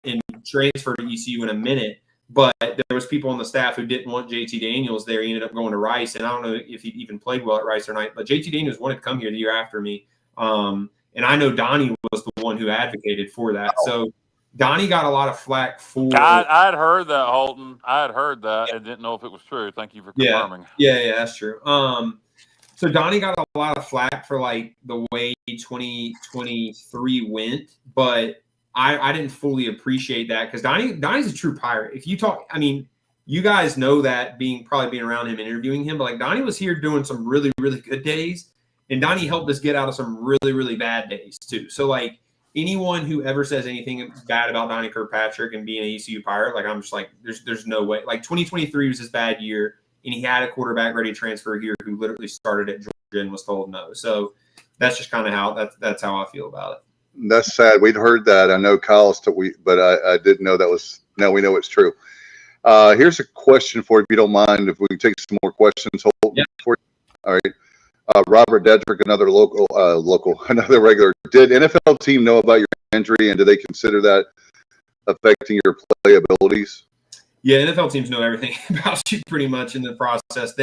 Speaker 12: and transfer to ECU in a minute. But there was people on the staff who didn't want JT Daniels there. He ended up going to Rice. And I don't know if he even played well at Rice or not. But JT Daniels wanted to come here the year after me. And I know Donnie was the one who advocated for that. So Donnie got a lot of flack for –
Speaker 9: I had heard that, Holton. I had heard that and didn't know if it was true. Thank you for confirming.
Speaker 12: Yeah, that's true. So Donnie got a lot of flack for like the way 2023 went, but I didn't fully appreciate that because Donnie's a true pirate. If you talk, you guys know that probably being around him and interviewing him, but like Donnie was here doing some really, really good days, and Donnie helped us get out of some really, really bad days too. So like anyone who ever says anything bad about Donnie Kirkpatrick and being an ECU Pirate, like I'm just like, there's no way. Like 2023 was his bad year. And he had a quarterback ready to transfer here who literally started at Georgia and was told no. So that's just kind of how that's how I feel about it.
Speaker 8: That's sad. We'd heard that. I know Kyle's, but I didn't know that was. Now we know it's true. Here's a question for you, if you don't mind, if we can take some more questions.
Speaker 12: Yeah.
Speaker 8: All right. Robert Dedrick, another another regular. Did NFL team know about your injury, and do they consider that affecting your play abilities?
Speaker 12: Yeah, NFL teams know everything about you pretty much in the process.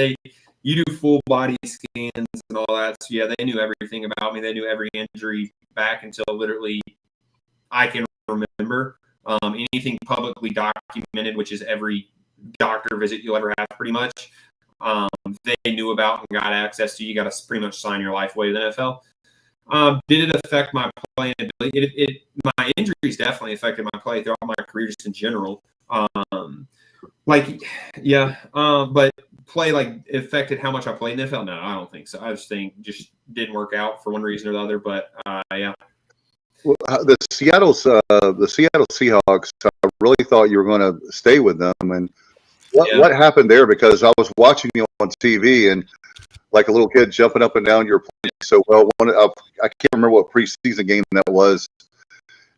Speaker 12: You do full body scans and all that. So yeah, they knew everything about me. They knew every injury back until literally I can remember. Anything publicly documented, which is every doctor visit you'll ever have pretty much, they knew about and got access to. You got to pretty much sign your life away with the NFL. Did it affect my playing ability? My injuries definitely affected my play throughout my career just in general. But play like affected how much I played in the NFL? No, I don't think so. I just think just didn't work out for one reason or the other. But yeah.
Speaker 8: Well, the Seattle Seahawks, I really thought you were going to stay with them. And what happened there? Because I was watching you on TV and like a little kid jumping up and down. You're playing so well. I can't remember what preseason game that was.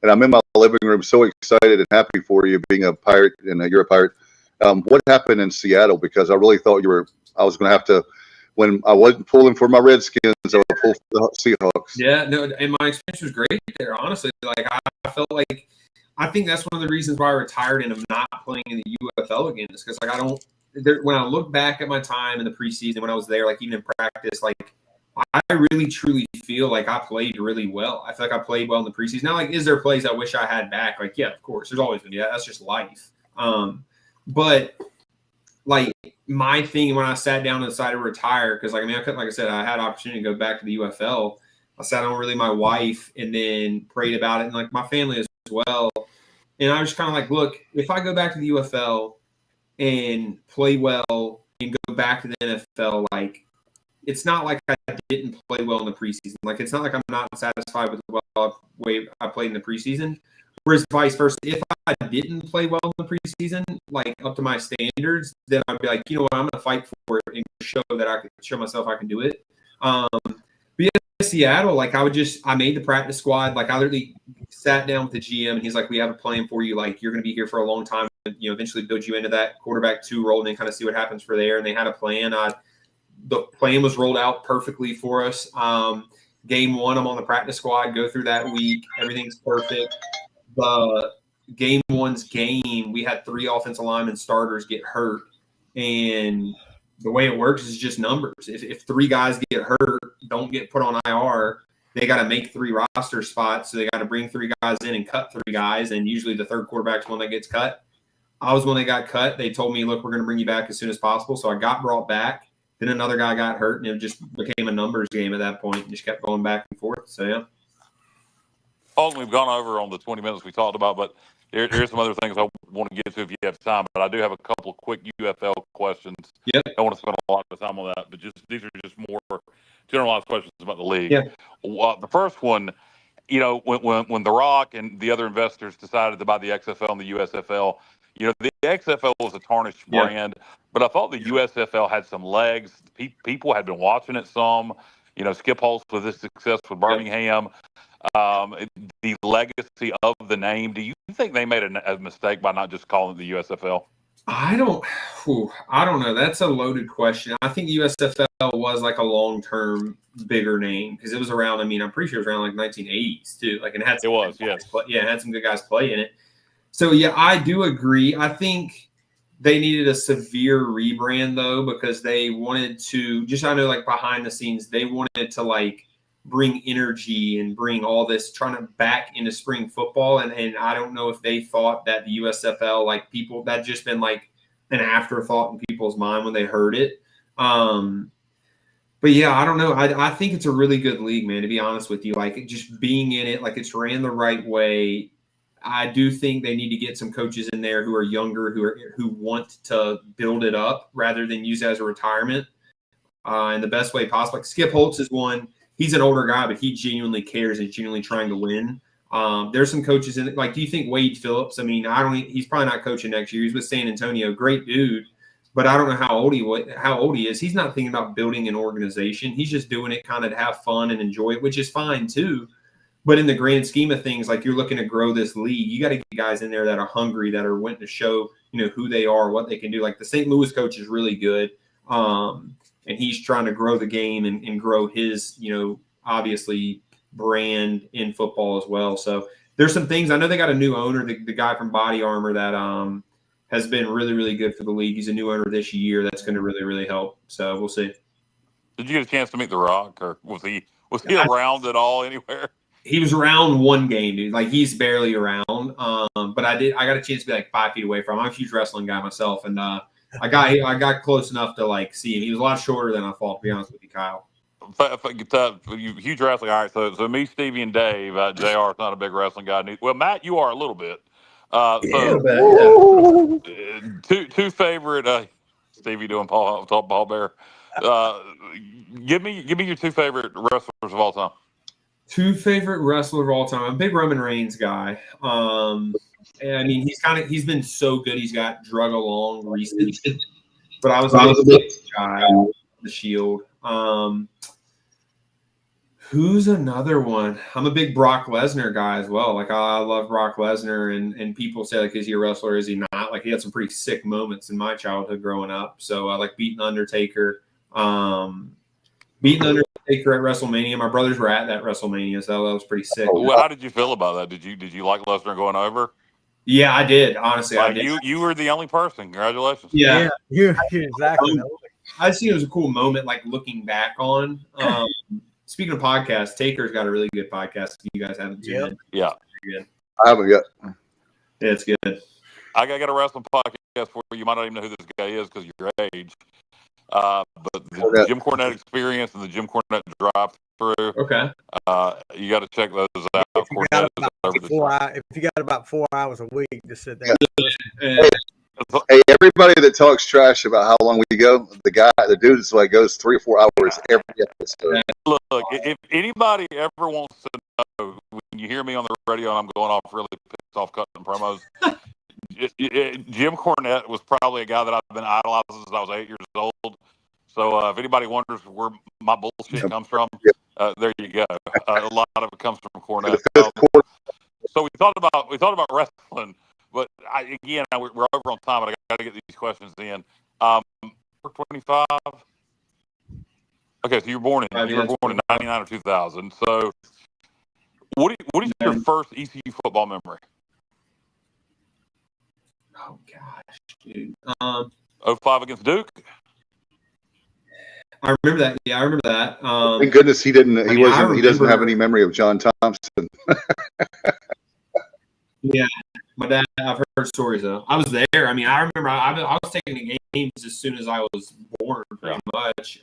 Speaker 8: And I'm in my living room so excited and happy for you being a Pirate, and you're a Pirate. What happened in Seattle? Because I really thought I was going to have to, when I wasn't pulling for my Redskins, I would pull for the Seahawks.
Speaker 12: Yeah, no, and my experience was great there, honestly. Like, I felt like, I think that's one of the reasons why I retired and am not playing in the UFL again is because, like, when I look back at my time in the preseason, when I was there, like, even in practice, like, I really, truly feel like I played really well. I feel like I played well in the preseason. Now, like, is there plays I wish I had back? Like, yeah, of course. There's always going to be that. That's just life. But, like, my thing when I sat down and decided to retire, because, like, I mean, like I said, I had an opportunity to go back to the UFL. I sat down with my wife and then prayed about it, and, like, my family as well. And I was kind of like, look, if I go back to the UFL and play well and go back to the NFL, like, it's not like I didn't play well in the preseason. Like, it's not like I'm not satisfied with the way I played in the preseason. Whereas vice versa, if I didn't play well in the preseason, like up to my standards, then I'd be like, you know what, I'm going to fight for it and show that I can show myself I can do it. But yeah, Seattle, like I made the practice squad. Like I literally sat down with the GM and he's like, we have a plan for you. Like you're going to be here for a long time. You know, eventually build you into that quarterback 2 role and then kind of see what happens for there. And they had a plan. The plan was rolled out perfectly for us. Game 1, I'm on the practice squad, go through that week. Everything's perfect. The game 1's game, we had 3 offensive linemen starters get hurt. And the way it works is just numbers. If 3 guys get hurt, don't get put on IR, they got to make 3 roster spots. So they got to bring 3 guys in and cut 3 guys. And usually the third quarterback's one that gets cut. I was one that got cut. They told me, look, we're going to bring you back as soon as possible. So I got brought back. Then another guy got hurt, and it just became a numbers game at that point. Just kept going back and forth. So, yeah.
Speaker 9: Paul, we've gone over on the 20 minutes we talked about, but here's some other things I want to get to if you have time. But I do have a couple quick UFL questions.
Speaker 12: Yep.
Speaker 9: I don't want to spend a lot of time on that, but these are just more generalized questions about the league.
Speaker 12: Yeah.
Speaker 9: The first one, you know, when The Rock and the other investors decided to buy the XFL and the USFL, you know, the XFL was a tarnished brand, but I thought the USFL had some legs. People had been watching it some. You know, Skip Holtz with his success with Birmingham, the legacy of the name. Do you think they made a mistake by not just calling it the USFL?
Speaker 12: I don't know. That's a loaded question. I think USFL was like a long-term bigger name because it was around. I mean, I'm pretty sure it was around like 1980s too. Like, and it had some
Speaker 9: yes.
Speaker 12: But yeah, it had some good guys play in it. So yeah, I do agree. I think they needed a severe rebrand though because they wanted to. Just I know, like behind the scenes, they wanted to like bring energy and bring all this trying to back into spring football. And I don't know if they thought that the USFL, like people, that just been like an afterthought in people's mind when they heard it. But yeah, I don't know. I think it's a really good league, man, to be honest with you. Like just being in it, like it's ran the right way. I do think they need to get some coaches in there who are younger, who want to build it up rather than use it as a retirement in the best way possible. Like Skip Holtz is one. He's an older guy, but he genuinely cares and genuinely trying to win. There's some coaches in it. Like, do you think Wade Phillips? I mean, he's probably not coaching next year. He's with San Antonio, great dude, but I don't know how old he is. He's not thinking about building an organization. He's just doing it kind of to have fun and enjoy it, which is fine too. But in the grand scheme of things, like you're looking to grow this league, you got to get guys in there that are hungry, that are wanting to show, you know, who they are, what they can do. Like the St. Louis coach is really good. And he's trying to grow the game and grow his, you know, obviously brand in football as well. So there's some things. I know they got a new owner, the guy from Body Armor that has been really, really good for the league. He's a new owner this year. That's going to really, really help. So we'll see.
Speaker 9: Did you get a chance to meet The Rock, or was he around at all anywhere?
Speaker 12: He was around one game, dude. Like he's barely around. But I got a chance to be like 5 feet away from him. I'm a huge wrestling guy myself, and I got close enough to like see him. He was a lot shorter than I thought, to be honest with you, Kyle.
Speaker 9: Huge wrestling. All right, so me, Stevie, and Dave. JR is not a big wrestling guy. Well, Matt, you are a little bit. Two favorite. Stevie doing Paul Bear. Give me your 2 favorite wrestlers of all time.
Speaker 12: Two favorite wrestlers of all time. I'm a big Roman Reigns guy. And I mean, he's been so good. He's got drug along recently, but I was a big guy. The Shield. Who's another one? I'm a big Brock Lesnar guy as well. Like I love Brock Lesnar, and people say like, is he a wrestler? Is he not? Like he had some pretty sick moments in my childhood growing up. So I like beating Undertaker. Beating Undertaker at WrestleMania. My brothers were at that WrestleMania, so that was pretty sick.
Speaker 9: Well, how did you feel about that? Did you like Lesnar going over?
Speaker 12: Yeah, I did. Honestly, I did.
Speaker 9: You were the only person. Congratulations.
Speaker 12: Yeah,
Speaker 1: exactly.
Speaker 12: I just think it was a cool moment, like looking back on. Speaking of podcasts, Taker's got a really good podcast. If you guys haven't tuned in.
Speaker 9: Yeah.
Speaker 8: I haven't yet.
Speaker 12: Yeah, it's good.
Speaker 9: I got a wrestling podcast for you. You might not even know who this guy is because of your age. But the Jim Cornette Experience and the Jim Cornette Drive-Through.
Speaker 12: Okay.
Speaker 9: You got to check those out.
Speaker 1: If you got about 4 hours a week, just sit there.
Speaker 8: Hey, everybody that talks trash about how long we go, the dude is like goes 3 or 4 hours every episode.
Speaker 9: Look, if anybody ever wants to know when you hear me on the radio and I'm going off really pissed off cutting promos, Jim Cornette was probably a guy that I've been idolizing since I was 8 years old. So if anybody wonders where my bullshit comes from, there you go. A lot of it comes from Cornette. So we thought about wrestling, but we're over on time, but I got to get these questions in. 25. Okay, so you were born in 99 or 2000. So what is your first ECU football memory?
Speaker 12: Oh gosh, dude.
Speaker 9: 05 against Duke.
Speaker 12: I remember that. Yeah, I remember that.
Speaker 8: Thank goodness he didn't. He doesn't have any memory of John Thompson.
Speaker 12: Yeah, my dad. I've heard stories though. I was there. I mean, I remember. I was taking the games as soon as I was born, pretty much.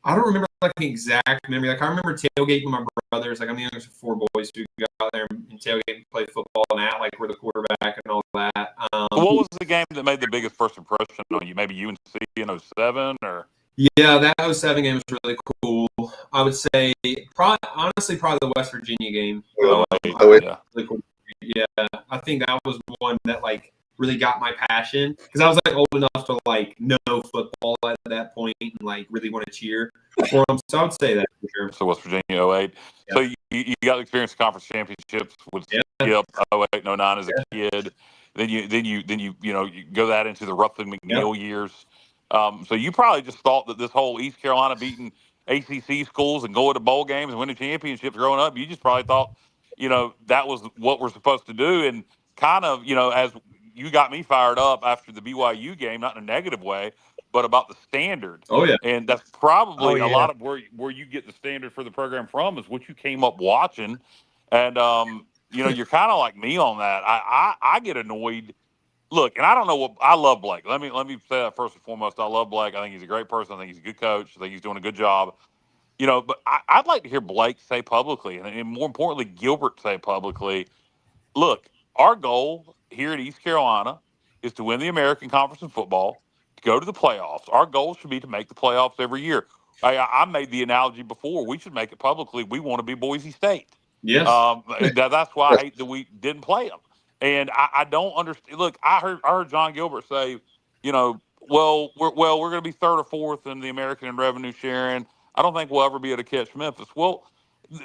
Speaker 12: I don't remember like an exact memory. Like I remember tailgating with my brothers. Like I'm the youngest of 4 boys who got there and tailgate and play football and act like we're the quarterback and all that.
Speaker 9: What was the game that made the biggest first impression on you? Maybe UNC in 07 or?
Speaker 12: Yeah, that 07 game was really cool. I would say honestly probably the West Virginia game.
Speaker 9: Yeah.
Speaker 12: Really cool. Yeah, I think that was one that like really got my passion because I was like old enough to like know football at that point and like really want to cheer for them. So I would say that for sure.
Speaker 9: So West Virginia 08. Yeah. So you got to experience conference championships with Skip 08 and 09 as a kid. Then you go that into the Ruffin McNeil years. So you probably just thought that this whole East Carolina beating ACC schools and going to bowl games and winning championships growing up, you just probably thought, that was what we're supposed to do. And kind of, as you got me fired up after the BYU game, not in a negative way, but about the standard.
Speaker 12: Oh, yeah.
Speaker 9: And that's probably a lot of where you get the standard for the program from is what you came up watching. And, you're kind of like me on that. I get annoyed. Look, and I don't know I love Blake. Let me say that first and foremost. I love Blake. I think he's a great person. I think he's a good coach. I think he's doing a good job. But I'd like to hear Blake say publicly, and more importantly, Gilbert say publicly, look, our goal here at East Carolina is to win the American Conference in football, to go to the playoffs. Our goal should be to make the playoffs every year. I made the analogy before. We should make it publicly. We want to be Boise State.
Speaker 12: Yes.
Speaker 9: That's why I hate that we didn't play them. And I don't understand. Look, I heard John Gilbert say, we're going to be 3rd or 4th in the American in revenue sharing. I don't think we'll ever be able to catch Memphis. Well,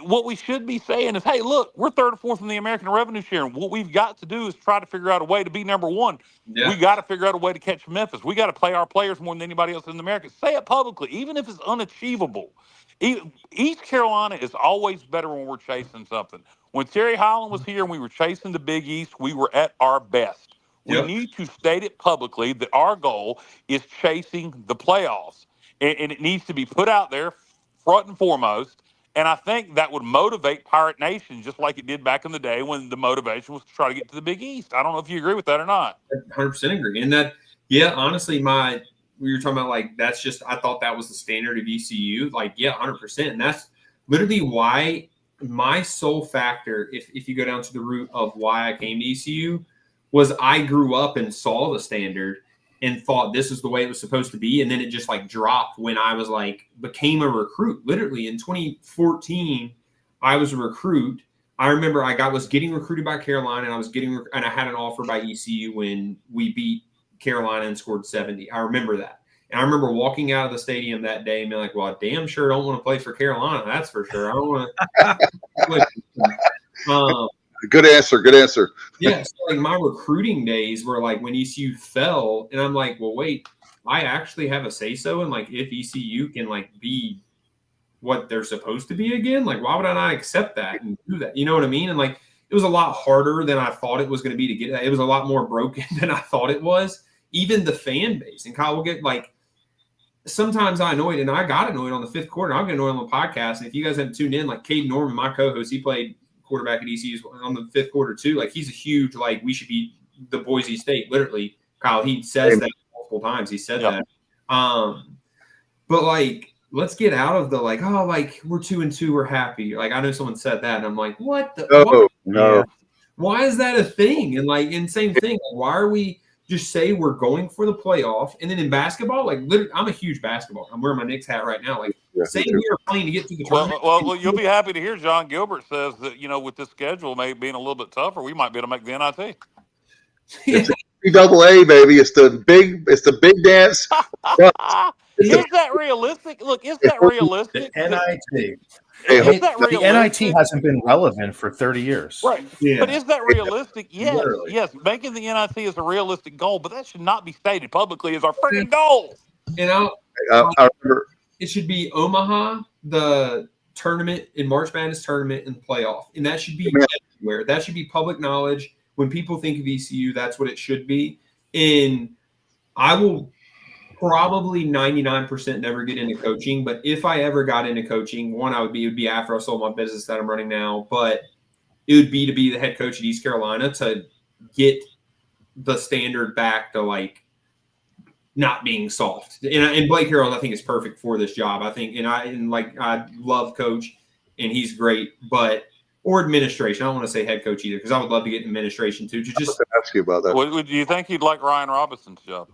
Speaker 9: what we should be saying is, hey, look, we're 3rd or 4th in the American revenue sharing. What we've got to do is try to figure out a way to be number 1. Yeah. We got to figure out a way to catch Memphis. We got to play our players more than anybody else in the American. Say it publicly, even if it's unachievable. East Carolina is always better when we're chasing something. When Terry Holland was here and we were chasing the Big East, we were at our best. We need to state it publicly that our goal is chasing the playoffs. And it needs to be put out there front and foremost. And I think that would motivate Pirate Nation just like it did back in the day when the motivation was to try to get to the Big East. I don't know if you agree with that or not.
Speaker 12: 100% agree. And that, honestly, we were talking about like, that's just, I thought that was the standard of ECU. Like, 100%. And that's literally why my sole factor, if you go down to the root of why I came to ECU, was I grew up and saw the standard and thought this is the way it was supposed to be. And then it just like dropped when I was like, became a recruit. Literally in 2014, I was a recruit. I remember was getting recruited by Carolina, and I had an offer by ECU when we beat Carolina and scored 70. I remember that. And I remember walking out of the stadium that day and being like, well, I damn sure don't want to play for Carolina. That's for sure. I don't want to.
Speaker 8: Good answer. Good answer.
Speaker 12: Yeah. So like my recruiting days were like when ECU fell, and I'm like, well, wait, I actually have a say-so in like if ECU can like be what they're supposed to be again. Like, why would I not accept that and do that? You know what I mean? And like, it was a lot harder than I thought it was going to be to get that. It was a lot more broken than I thought it was. Even the fan base. And Kyle will get like, sometimes I annoyed, and I got annoyed on the fifth quarter. I'll get annoyed on the podcast. And if you guys haven't tuned in, like Caden Norman, my co-host, he played quarterback at ECU on the fifth quarter too. Like, he's a huge, like, we should be the Boise State, literally. Kyle, he says that multiple times. He said that. But like, let's get out of the like, oh, like we're 2-2, we're happy. Like, I know someone said that, and I'm like, what the?
Speaker 8: No.
Speaker 12: Why is that a thing? And like, and same thing. Like, why are we just say we're going for the playoff? And then in basketball, like, literally, I'm a huge basketball. I'm wearing my Knicks hat right now. Like, say we are playing to get to the tournament.
Speaker 9: Well, you'll be happy to hear John Gilbert says that, you know, with this schedule maybe being a little bit tougher, we might be able to make the NIT.
Speaker 8: It's AA, baby. It's the big dance.
Speaker 9: Is that realistic? Look, is that realistic?
Speaker 11: NIT.
Speaker 9: Is that
Speaker 11: The
Speaker 9: realistic?
Speaker 11: NIT hasn't been relevant for 30 years.
Speaker 9: Right.
Speaker 11: Yeah.
Speaker 9: But is that realistic? Yes.
Speaker 11: Literally.
Speaker 9: Yes. Making the NIT is a realistic goal, but that should not be stated publicly as our freaking goal.
Speaker 12: You know,
Speaker 8: I remember.
Speaker 12: It should be Omaha, the tournament in March Madness tournament and the playoff. And that should be everywhere. That should be public knowledge. When people think of ECU, that's what it should be. And I will probably 99% never get into coaching. But if I ever got into coaching, it would be after I sold my business that I'm running now. But it would be to be the head coach at East Carolina to get the standard back to like not being soft. And Blake Harrell, I think, is perfect for this job. I think, I love Coach, and he's great, or administration. I don't want to say head coach either, because I would love to get administration too. To just
Speaker 8: ask you about that.
Speaker 9: Do you think you'd like Ryan Robinson's job?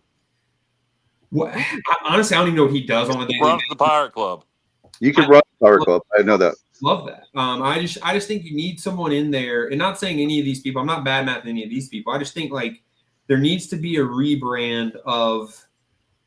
Speaker 12: Honestly, I don't even know what he does on a daily basis.
Speaker 9: Runs the Pirate Club.
Speaker 8: You can run the Pirate Club. I know that.
Speaker 12: Love that. I just think you need someone in there, and not saying any of these people. I'm not bad-mouthing any of these people. I just think like there needs to be a rebrand of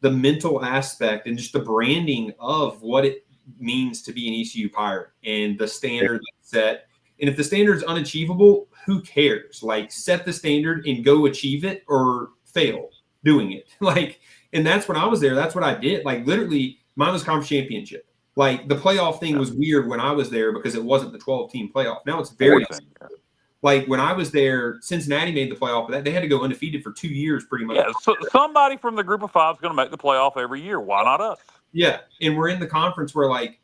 Speaker 12: the mental aspect and just the branding of what it means to be an ECU Pirate and the standard set. And if the standard is unachievable, who cares? Like, set the standard and go achieve it or fail doing it. Like, and that's when I was there. That's what I did. Like, literally, mine was conference championship. Like, the playoff thing was weird when I was there because it wasn't the 12-team playoff. Now it's very like when I was there, Cincinnati made the playoff, but they had to go undefeated for 2 years pretty much.
Speaker 9: Yeah, so somebody from the group of five is going to make the playoff every year. Why not us?
Speaker 12: Yeah, and we're in the conference where, like,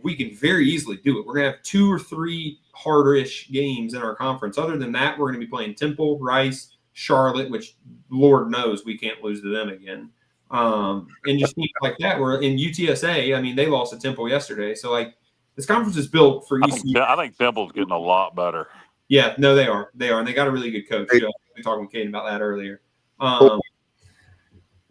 Speaker 12: we can very easily do it. We're going to have 2 or 3 harder-ish games in our conference. Other than that, we're going to be playing Temple, Rice, Charlotte, which Lord knows we can't lose to them again. And just teams like that. We're in UTSA. I mean, they lost to Temple yesterday. So, like, this conference is built for ECU.
Speaker 9: I think Temple's getting a lot better.
Speaker 12: Yeah, no, they are. They are. And they got a really good coach. We were talking with Kate about that earlier. But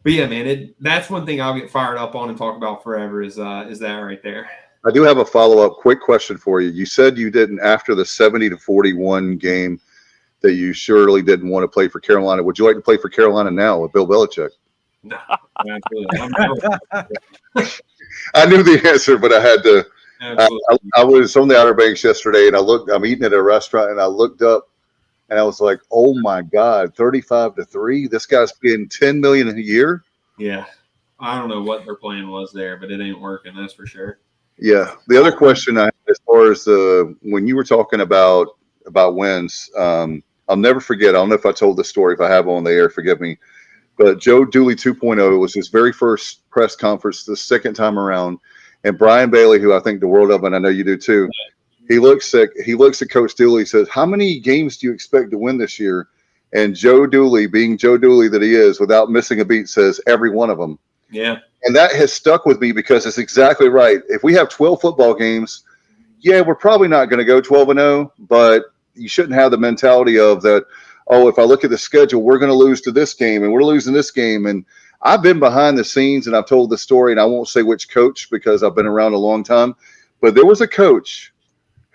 Speaker 12: yeah, man, that's one thing I'll get fired up on and talk about forever is that right there.
Speaker 8: I do have a follow-up quick question for you. You said you didn't, after the 70-41 game, that you surely didn't want to play for Carolina. Would you like to play for Carolina now with Bill Belichick?
Speaker 12: No,
Speaker 8: I knew the answer, but I had to. I was on the Outer Banks yesterday, and I'm eating at a restaurant, and I looked up, and I was like, "Oh my God, 35-3! This guy's getting $10 million a year."
Speaker 12: Yeah, I don't know what their plan was there, but it ain't working. That's for sure.
Speaker 8: Yeah. The other question I had, as far as when you were talking about wins, I'll never forget. I don't know if I told the story. If I have on the air, forgive me. But Joe Dooley 2.0 was his very first press conference the second time around. And Brian Bailey, who I think the world of, and I know you do too, he looks at Coach Dooley, says, "How many games do you expect to win this year?" And Joe Dooley, being Joe Dooley that he is, without missing a beat, says, "Every one of them."
Speaker 12: Yeah.
Speaker 8: And that has stuck with me because it's exactly right. If we have 12 football games, yeah, we're probably not going to go 12-0, but you shouldn't have the mentality of that, oh, if I look at the schedule, we're going to lose to this game and we're losing this game. And I've been behind the scenes and I've told the story, and I won't say which coach because I've been around a long time, but there was a coach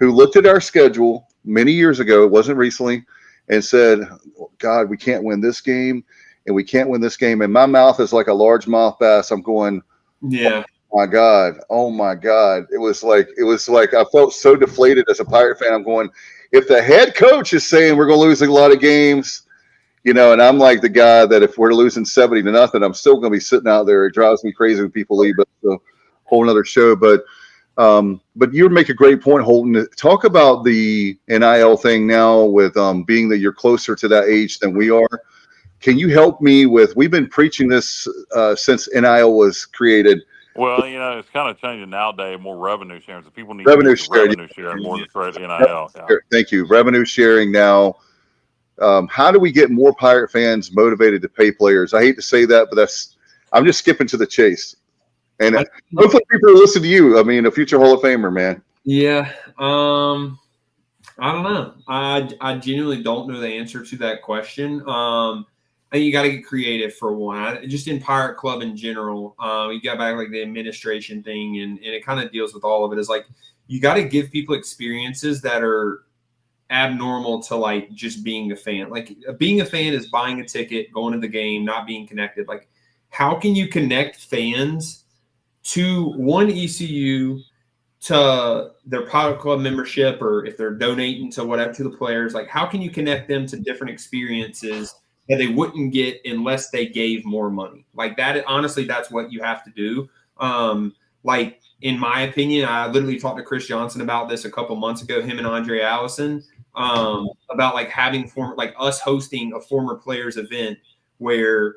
Speaker 8: who looked at our schedule many years ago, it wasn't recently, and said, God, we can't win this game, and we can't win this game. And my mouth is like a largemouth bass. I'm going,
Speaker 12: Yeah.
Speaker 8: oh my God. It was like I felt so deflated as a Pirate fan. I'm going, if the head coach is saying we're going to lose a lot of games, and I'm like the guy that if we're losing 70-0, I'm still going to be sitting out there. It drives me crazy when people leave, but it's a whole nother show. But you make a great point, Holton. Talk about the NIL thing now with being that you're closer to that age than we are. Can you help me with, we've been preaching this since NIL was created.
Speaker 9: Well, it's kind of changing nowadays, more revenue sharing. So people need
Speaker 8: Revenue
Speaker 9: to
Speaker 8: sharing.
Speaker 9: revenue sharing more than straight NIL. Yeah.
Speaker 8: Thank you. Revenue sharing now. How do we get more Pirate fans motivated to pay players? I hate to say that, but I'm just skipping to the chase. And hopefully people will listen to you. I mean, a future Hall of Famer, man.
Speaker 12: Yeah. I don't know. I genuinely don't know the answer to that question. I think you got to get creative for one. Just in Pirate Club in general, you got back like the administration thing, and it kind of deals with all of it. Is like you got to give people experiences that are abnormal to like just being a fan. Like being a fan is buying a ticket, going to the game, not being connected. Like how can you connect fans to one ECU, to their Pirate Club membership, or if they're donating to whatever to the players? Like how can you connect them to different experiences that they wouldn't get unless they gave more money? Like that, honestly, that's what you have to do. Like in my opinion, I literally talked to Chris Johnson about this a couple months ago, him and Andre Allison, about like having us hosting a former players event where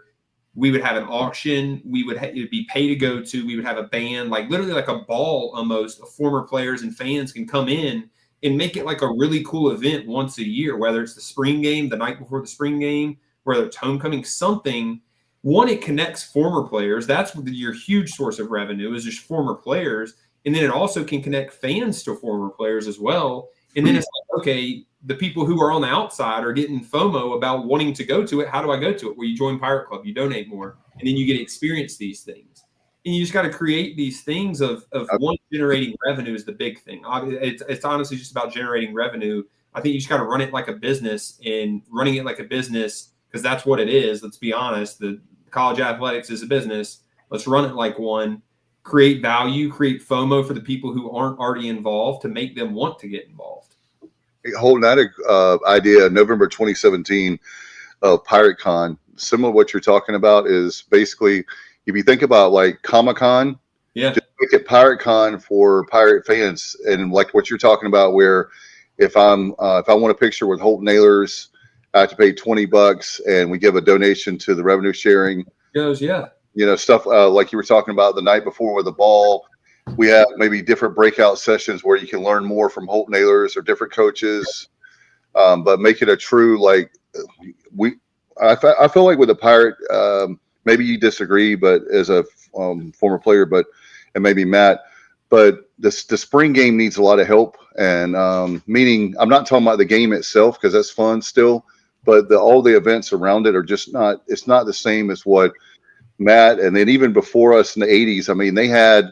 Speaker 12: we would have an auction. It would be pay to go to. We would have a band, like literally like a ball almost of former players and fans can come in and make it like a really cool event once a year, whether it's the spring game, the night before the spring game, whether it's homecoming, something. One, it connects former players. That's your huge source of revenue is just former players. And then it also can connect fans to former players as well. And then it's like, okay, the people who are on the outside are getting FOMO about wanting to go to it. How do I go to it? Well, you join Pirate Club, you donate more, and then you get to experience these things. And you just got to create these things of one, generating revenue is the big thing. It's honestly just about generating revenue. I think you just got to run it like a business, and running it like a business, because that's what it is. Let's be honest. The college athletics is a business. Let's run it like one. Create value, create FOMO for the people who aren't already involved to make them want to get involved.
Speaker 8: Holton, I had an idea November 2017 of Pirate Con. Similar to what you're talking about is basically, if you think about like Comic-Con, just make it Pirate Con for Pirate fans. And like what you're talking about, where if I want a picture with Holton Ahlers, I have to pay $20 and we give a donation to the revenue sharing. Stuff like you were talking about the night before with the ball. We have maybe different breakout sessions where you can learn more from Holton Ahlers or different coaches, but make it a true, like I feel like with the Pirate, maybe you disagree, but as a former player, and maybe Matt, but the spring game needs a lot of help. And meaning I'm not talking about the game itself, because that's fun still, but all the events around it are just not, it's not the same as what Matt, and then even before us in the 80s, I mean, they had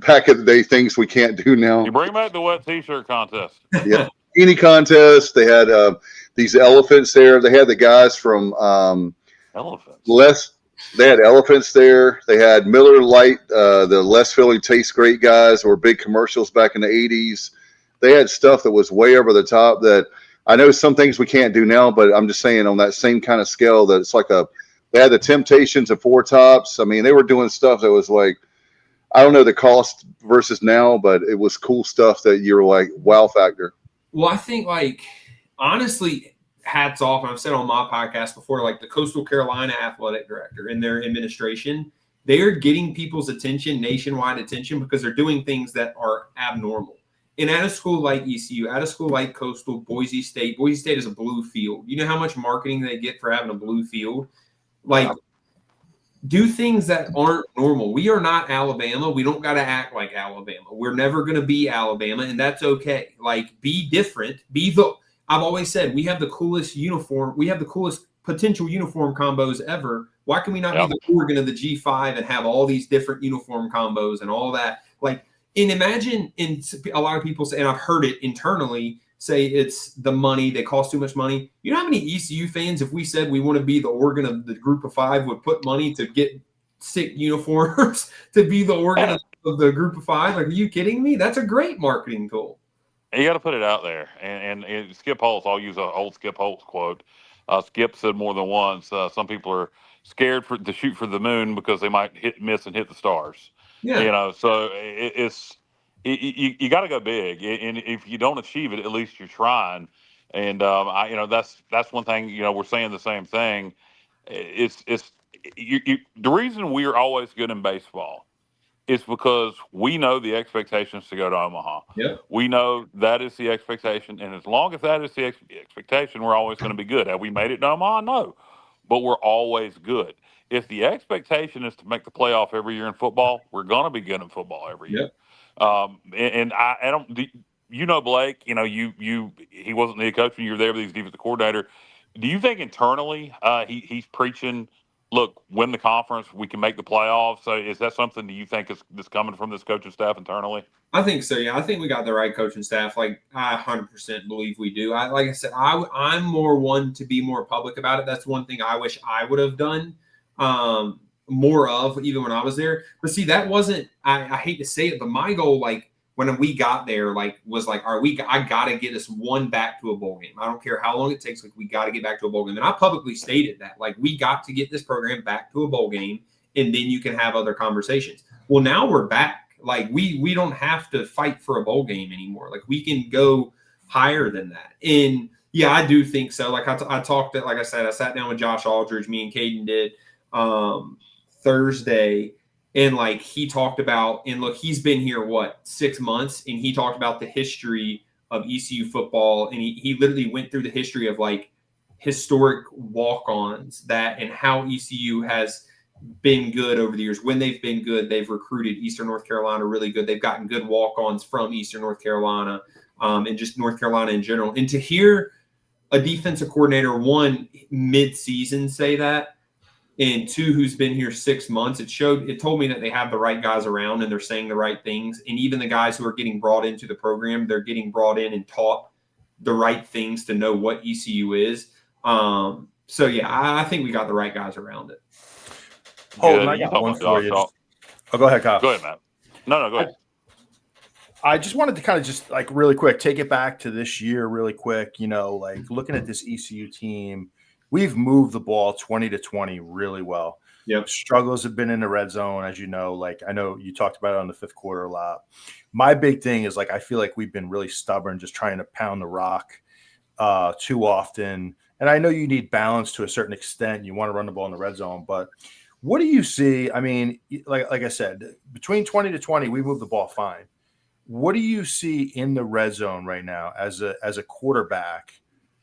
Speaker 8: back in the day things we can't do now.
Speaker 9: You bring back the wet t-shirt contest.
Speaker 8: Yeah, bikini contest. They had these elephants there. They had the guys from
Speaker 9: elephants.
Speaker 8: They had elephants there. They had Miller Lite, the less filling tastes great guys, were big commercials back in the 80s. They had stuff that was way over the top that I know some things we can't do now, but I'm just saying on that same kind of scale that it's like they had the Temptations of Four Tops. I mean, they were doing stuff that was like, I don't know the cost versus now, but it was cool stuff that you're like, wow factor.
Speaker 12: Well, I think like, honestly, hats off. And I've said on my podcast before, like the Coastal Carolina athletic director and their administration, they are getting people's attention, nationwide attention, because they're doing things that are abnormal. And at a school like ECU, at a school like Coastal, Boise State is a blue field. You know how much marketing they get for having a blue field? Like, do things that aren't normal. We are not Alabama. We don't got to act like Alabama. We're never going to be Alabama, and that's okay. Like, be different. I've always said we have the coolest uniform. We have the coolest potential uniform combos ever. Why can we not be the Oregon of the G5 and have all these different uniform combos and all that? Like, And imagine, and a lot of people say, and I've heard it internally, say it's the money, they cost too much money. You know how many ECU fans, if we said we want to be the organ of the group of five, would put money to get sick uniforms to be the organ of the group of five? Like, are you kidding me? That's a great marketing tool.
Speaker 9: You got to put it out there. And Skip Holtz, I'll use an old Skip Holtz quote. Skip said more than once, some people are scared to shoot for the moon because they might miss and hit the stars.
Speaker 12: Yeah.
Speaker 9: So you got to go big. And if you don't achieve it, at least you're trying. And that's one thing. We're saying the same thing. The reason we're always good in baseball is because we know the expectations to go to Omaha.
Speaker 12: Yep.
Speaker 9: We know that is the expectation, and as long as that is the expectation, we're always going to be good. Have we made it to Omaha? No, but we're always good. If the expectation is to make the playoff every year in football, we're going to be good in football every year. And I don't. Blake. He wasn't the head coach when you were there, but he's defensive coordinator. Do you think internally he's preaching, look, win the conference, we can make the playoffs? So is that something that you think is coming from this coaching staff internally?
Speaker 12: I think so, yeah. I think we got the right coaching staff. Like, I 100% believe we do. Like I said, I'm more one to be more public about it. That's one thing I wish I would have done more of, even when I was there. But see, that wasn't, I hate to say it, but my goal, like, when we got there, was like, I got to get us one back to a bowl game. I don't care how long it takes. Like, we got to get back to a bowl game. And I publicly stated that, like, we got to get this program back to a bowl game, and then you can have other conversations. Well, now we're back. Like, we don't have to fight for a bowl game anymore. Like, we can go higher than that. And yeah, I do think so. Like, I talked to, like I said, I sat down with Josh Aldridge, me and Caden did Thursday. And like, he talked about, and look, he's been here, 6 months, and he talked about the history of ECU football. And he literally went through the history of like historic walk-ons and how ECU has been good over the years. When they've been good, they've recruited Eastern North Carolina really good. They've gotten good walk-ons from Eastern North Carolina and just North Carolina in general. And to hear a defensive coordinator, one, mid-season say that, and two, who's been here 6 months, it told me that they have the right guys around and they're saying the right things. And even the guys who are getting brought into the program, they're getting brought in and taught the right things to know what ECU is. So yeah, I think we got the right guys around it.
Speaker 11: Holton, I got one for you. Oh, go ahead, Kyle.
Speaker 9: Go ahead, Matt. No, go ahead.
Speaker 11: I just wanted to kind of just like really quick, take it back to this year really quick, like looking at this ECU team. We've moved the ball 20-20 really well.
Speaker 12: Yep.
Speaker 11: Struggles have been in the red zone, as you know. Like, I know you talked about it on the fifth quarter a lot. My big thing is, like, I feel like we've been really stubborn, just trying to pound the rock too often. And I know you need balance to a certain extent. You want to run the ball in the red zone. But what do you see? I mean, like I said, between 20-20, we move the ball fine. What do you see in the red zone right now as a quarterback,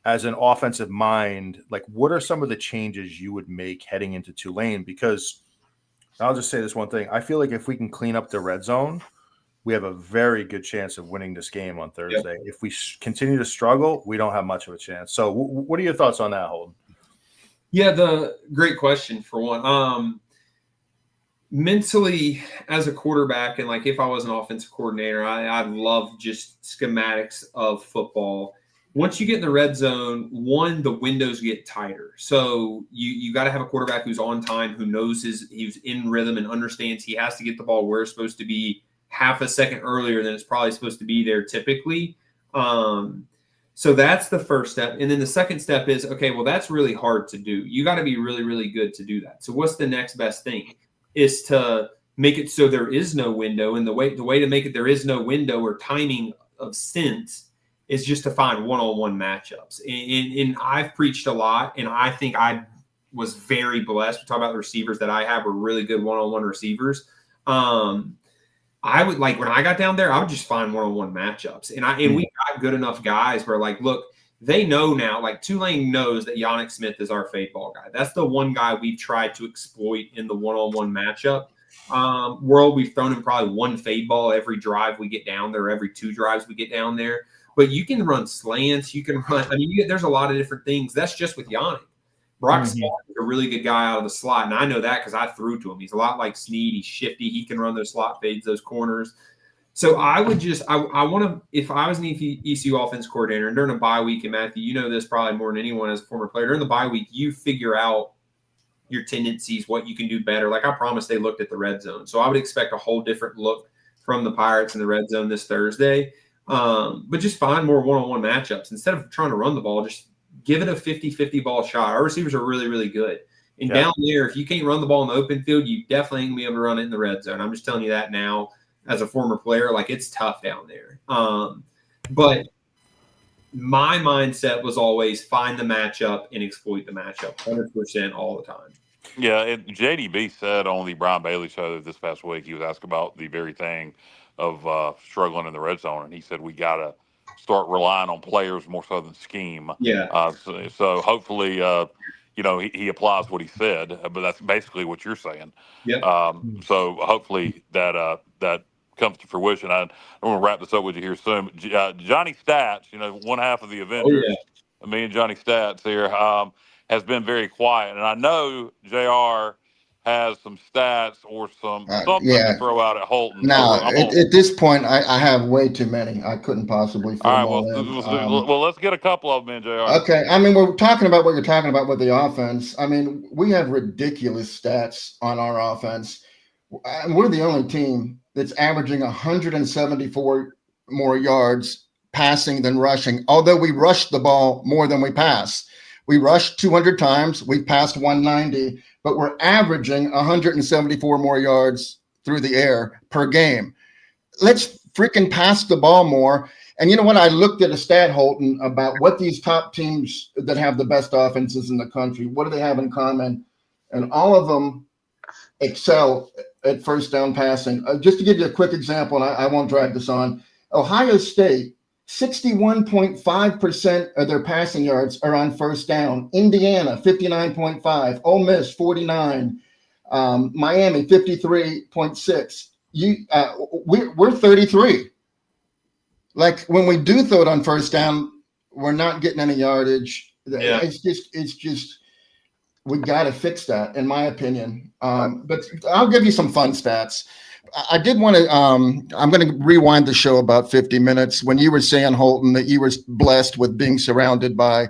Speaker 11: as an offensive mind? Like, what are some of the changes you would make heading into Tulane? Because I'll just say this one thing. I feel like if we can clean up the red zone, we have a very good chance of winning this game on Thursday. Yep. If we continue to struggle, we don't have much of a chance. So what are your thoughts on that, Holden?
Speaker 12: Yeah, great question for one. Mentally, as a quarterback, and like if I was an offensive coordinator, I love just schematics of football. Once you get in the red zone, one, the windows get tighter. So you got to have a quarterback who's on time, who knows he's in rhythm and understands he has to get the ball where it's supposed to be half a second earlier than it's probably supposed to be there typically. So that's the first step. And then the second step is, okay, well, that's really hard to do. You got to be really, really good to do that. So what's the next best thing? Is to make it so there is no window. And the way to make it there is no window or timing of sense is just to find one-on-one matchups. And I've preached a lot, and I think I was very blessed. We talk about the receivers that I have were really good one-on-one receivers. I would, like, when I got down there, I would just find one-on-one matchups. And we got good enough guys where, like, look, they know now, like Tulane knows that Yannick Smith is our fade ball guy. That's the one guy we've tried to exploit in the one-on-one matchup world. We've thrown him probably one fade ball every drive we get down there, every two drives we get down there. But you can run slants. You can run – I mean, there's a lot of different things. That's just with Yannick. Brock Scott is a really good guy out of the slot, and I know that because I threw to him. He's a lot like Snead. He's shifty. He can run those slot fades, those corners. So I would just I want to, if I was an ECU offense coordinator and during a bye week, and Matthew, you know this probably more than anyone as a former player, during the bye week, you figure out your tendencies, what you can do better. Like I promised, they looked at the red zone. So I would expect a whole different look from the Pirates in the red zone this Thursday. But just find more one-on-one matchups. Instead of trying to run the ball, just give it a 50-50 ball shot. Our receivers are really, really good. And down there, if you can't run the ball in the open field, you definitely ain't going to be able to run it in the red zone. I'm just telling you that now as a former player. Like, it's tough down there. But my mindset was always find the matchup and exploit the matchup 100% all the time.
Speaker 9: Yeah, JDB said on the Brian Bailey show this past week, he was asked about the very thing of struggling in the red zone, and he said we got to start relying on players more so than scheme.
Speaker 12: Yeah.
Speaker 9: So hopefully, he applies what he said, but that's basically what you're saying.
Speaker 12: Yeah.
Speaker 9: So hopefully that comes to fruition. I'm going to wrap this up with you here soon. Johnny Stats, one half of the Avengers, me and Johnny Stats here, has been very quiet. And I know JR has some stats or something to throw out at Holton.
Speaker 10: No, at this point, I have way too many. I couldn't possibly fit them all in.
Speaker 9: Well, let's get a couple of them in, JR.
Speaker 10: Okay. I mean, we're talking about what you're talking about with the offense. I mean, we have ridiculous stats on our offense. And we're the only team that's averaging 174 more yards passing than rushing, although we rush the ball more than we pass. We rushed 200 times. We passed 190, but we're averaging 174 more yards through the air per game. Let's freaking pass the ball more. And you know what? I looked at a stat, Holton, about what these top teams that have the best offenses in the country, what do they have in common? And all of them excel at first down passing. Just to give you a quick example, and I won't drag this on, Ohio State, 61.5% of their passing yards are on first down. Indiana, 59.5. Ole Miss, 49. Miami, 53.6. We're 33. Like when we do throw it on first down, we're not getting any yardage.
Speaker 12: Yeah.
Speaker 10: It's just we got to fix that, in my opinion. But I'll give you some fun stats. I did want to, I'm going to rewind the show about 50 minutes when you were saying, Holton, that you were blessed with being surrounded by,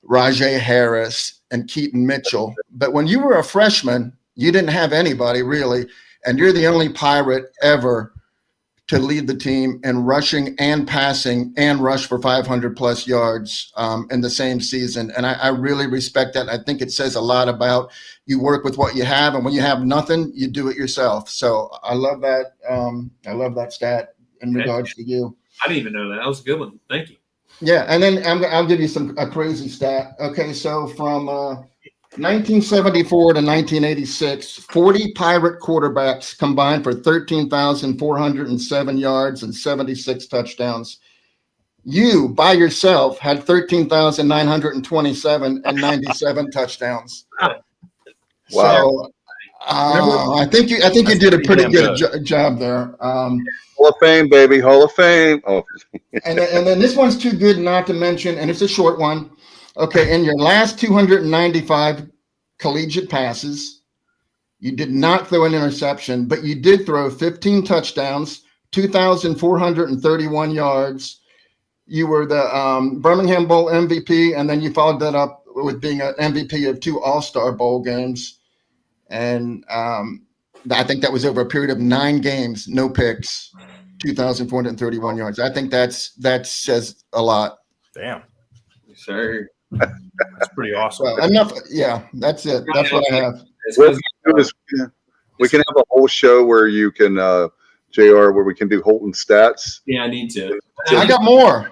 Speaker 10: Rajay Harris and Keaton Mitchell. But when you were a freshman, you didn't have anybody really. And you're the only Pirate ever to lead the team in rushing and passing and rush for 500 plus yards in the same season. And I really respect that. I think it says a lot about you work with what you have, and when you have nothing, you do it yourself. So I love that. I love that stat in regards to you.
Speaker 12: I didn't even know that. That was a good one. Thank you.
Speaker 10: Yeah, and then I'll give you a crazy stat. Okay, so from 1974 to 1986, 40 Pirate quarterbacks combined for 13,407 yards and 76 touchdowns. You, by yourself, had 13,927 and 97 touchdowns.
Speaker 8: Wow.
Speaker 10: So I think you did a pretty good job there.
Speaker 8: Hall of Fame, baby. Hall of Fame. Oh.
Speaker 10: and then this one's too good not to mention, and it's a short one. Okay, in your last 295 collegiate passes, you did not throw an interception, but you did throw 15 touchdowns, 2,431 yards. You were the Birmingham Bowl MVP, and then you followed that up with being an MVP of 2 All-Star Bowl games. And I think that was over a period of 9 games, no picks, 2,431 yards. I think that says a lot.
Speaker 7: Damn.
Speaker 12: Sir.
Speaker 7: That's pretty awesome.
Speaker 10: So enough. Yeah, that's it. That's what I have.
Speaker 8: We can have a whole show where you can, JR, where we can do Holton stats.
Speaker 12: Yeah, I need to.
Speaker 10: I got more.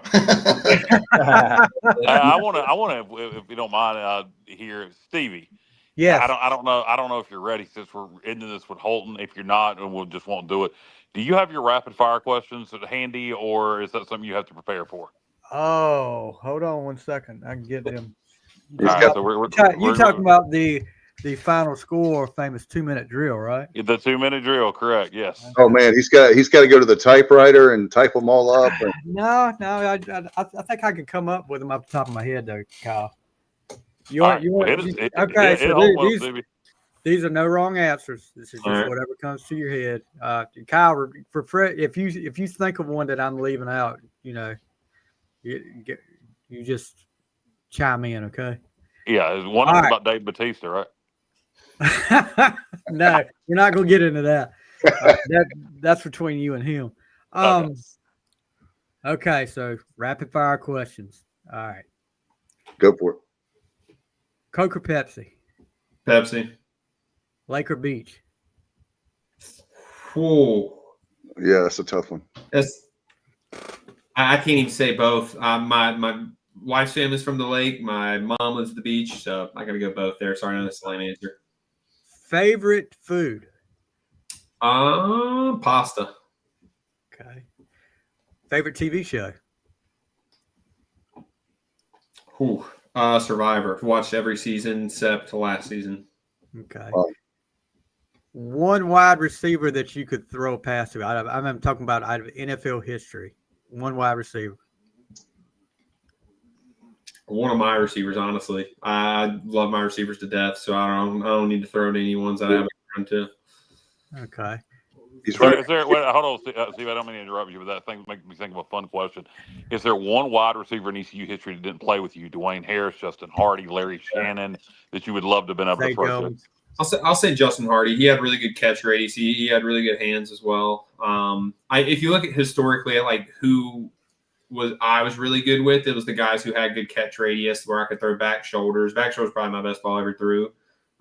Speaker 9: I want to, if you don't mind, hear Stevie.
Speaker 1: Yeah.
Speaker 9: I don't know if you're ready since we're into this with Holton. If you're not, and we'll just won't do it. Do you have your rapid fire questions handy, or is that something you have to prepare for?
Speaker 1: Oh, hold on 1 second. I can get them.
Speaker 9: All right, so we're
Speaker 1: talking about the final score, famous 2-minute drill, right?
Speaker 9: The 2-minute drill, correct? Yes.
Speaker 8: Oh man, he's got to go to the typewriter and type them all up.
Speaker 1: No, I think I can come up with them off the top of my head, though, Kyle. Okay, so These are no wrong answers. This is
Speaker 12: All
Speaker 1: just
Speaker 12: right.
Speaker 1: whatever comes to your head. Kyle, for Fred, if you think of one that I'm leaving out, you just chime in, okay?
Speaker 9: Yeah, one
Speaker 1: All
Speaker 9: is
Speaker 1: right.
Speaker 9: about Dave Batista, right?
Speaker 1: No, we're not gonna get into that. That's between you and him. Okay, so rapid fire questions. All right.
Speaker 8: Go for it.
Speaker 1: Coke or Pepsi?
Speaker 12: Pepsi.
Speaker 1: Lake or beach?
Speaker 12: Whoa.
Speaker 8: Yeah, that's a tough one.
Speaker 12: I can't even say both. My wife's family's from the lake. My mom lives at the beach, so I got to go both there. Sorry, I know that's the lame answer.
Speaker 1: Favorite food?
Speaker 12: Pasta.
Speaker 1: Okay. Favorite TV show?
Speaker 12: Survivor. Watched every season except the last season.
Speaker 1: Okay. One wide receiver that you could throw a pass to. I'm talking about out of NFL history. One wide receiver.
Speaker 12: One of my receivers, honestly. I love my receivers to death, so I don't need to throw to any ones that I haven't run to.
Speaker 1: Okay.
Speaker 9: Hold on, Steve, I don't mean to interrupt you, but that thing makes me think of a fun question. Is there one wide receiver in ECU history that didn't play with you? Dwayne Harris, Justin Hardy, Larry Shannon, that you would love to have been able to throw to?
Speaker 12: I'll say Justin Hardy. He had really good catch radius. He had really good hands as well. If you look at historically at like who I was really good with, it was the guys who had good catch radius where I could throw back shoulders. Back shoulders probably my best ball I ever threw.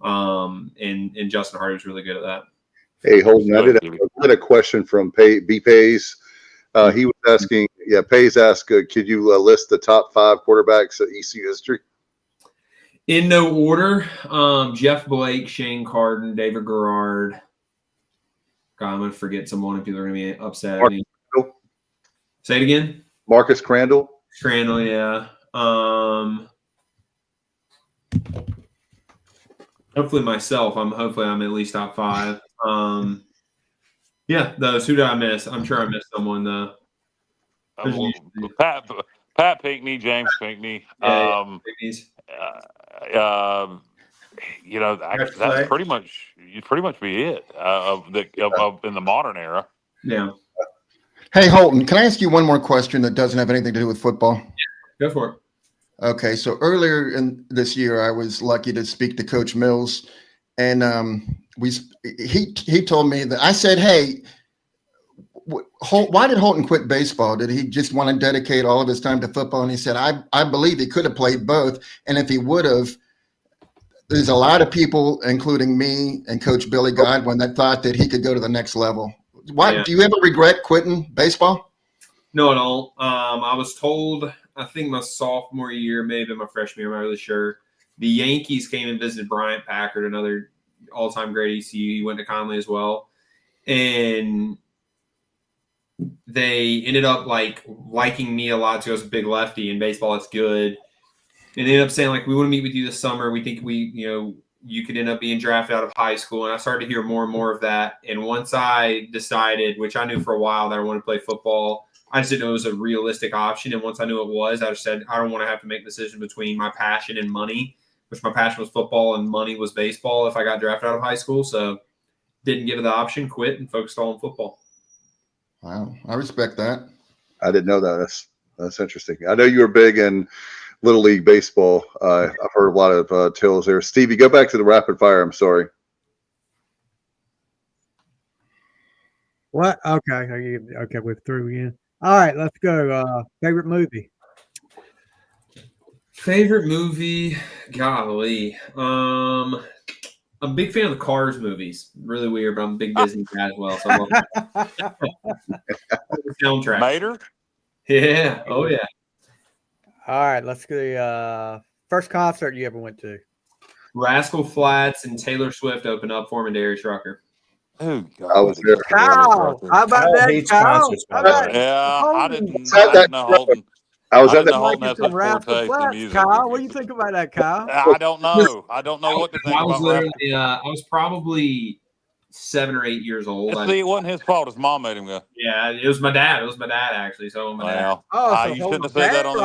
Speaker 12: And Justin Hardy was really good at that.
Speaker 8: Hey, Holden, I did a question from B. Pays. He was asking, Pays asked, could you list the top 5 quarterbacks of ECU history?
Speaker 12: In no order, Jeff Blake, Shane Carden, David Garrard. God, I'm going to forget someone if people are going to be upset at me. Say it again.
Speaker 8: Marcus Crandall.
Speaker 12: Crandall, yeah. Hopefully myself. Hopefully I'm at least top 5. Yeah, those. Who did I miss? I'm sure I missed someone though.
Speaker 9: Pat Pinckney, James Pinckney. That's pretty much be it in the modern era.
Speaker 12: Yeah.
Speaker 10: Hey, Holton, can I ask you one more question that doesn't have anything to do with football?
Speaker 12: Yeah, go for it.
Speaker 10: Okay, so earlier in this year, I was lucky to speak to Coach Mills, and he told me that I said, "Hey, why did Holton quit baseball? Did he just want to dedicate all of his time to football?" And he said, "I believe he could have played both, and if he would have, there's a lot of people, including me and Coach Billy Godwin, that thought that he could go to the next level." Do you ever regret quitting baseball?
Speaker 12: No, I don't. I was told, I think my sophomore year, maybe my freshman year, I'm not really sure. The Yankees came and visited Bryant Packard, another all-time great ECU. He went to Conley as well. And they ended up liking me a lot because I was a big lefty in baseball. It's good. And they ended up saying, we want to meet with you this summer. We think you could end up being drafted out of high school. And I started to hear more and more of that. And once I decided, which I knew for a while, that I wanted to play football, I just didn't know it was a realistic option. And once I knew it was, I just said, I don't want to have to make a decision between my passion and money, which my passion was football and money was baseball if I got drafted out of high school. So didn't give it the option, quit, and focused all on football.
Speaker 10: Wow. I respect that.
Speaker 8: I didn't know that. That's interesting. I know you were big in Little League baseball. I've heard a lot of tales there. Stevie, go back to the rapid fire. I'm sorry.
Speaker 1: What? Okay. Okay, we're through again. All right, let's go. Favorite movie?
Speaker 12: Favorite movie? Golly. I'm a big fan of the Cars movies. Really weird, but I'm a big Disney guy as well. So I love the soundtrack.
Speaker 9: Mater?
Speaker 12: Yeah. Oh, yeah.
Speaker 1: All right, let's go. First concert you ever went to?
Speaker 12: Rascal Flatts and Taylor Swift opened up for him and Darius Rucker.
Speaker 9: Oh, God.
Speaker 8: I was there.
Speaker 1: Kyle, how about that, Kyle?
Speaker 9: I didn't know Holton.
Speaker 8: I was at the
Speaker 9: Holton has such poor taste in music.
Speaker 1: Kyle, what do you think about that, Kyle?
Speaker 9: I don't know. I don't know what to think about
Speaker 12: literally, I was probably 7 or 8 years old.
Speaker 9: See, it wasn't his fault. His mom made him go.
Speaker 12: Yeah, it was my dad. It was my dad, actually. So my dad.
Speaker 1: Oh, so
Speaker 9: you shouldn't have said that on the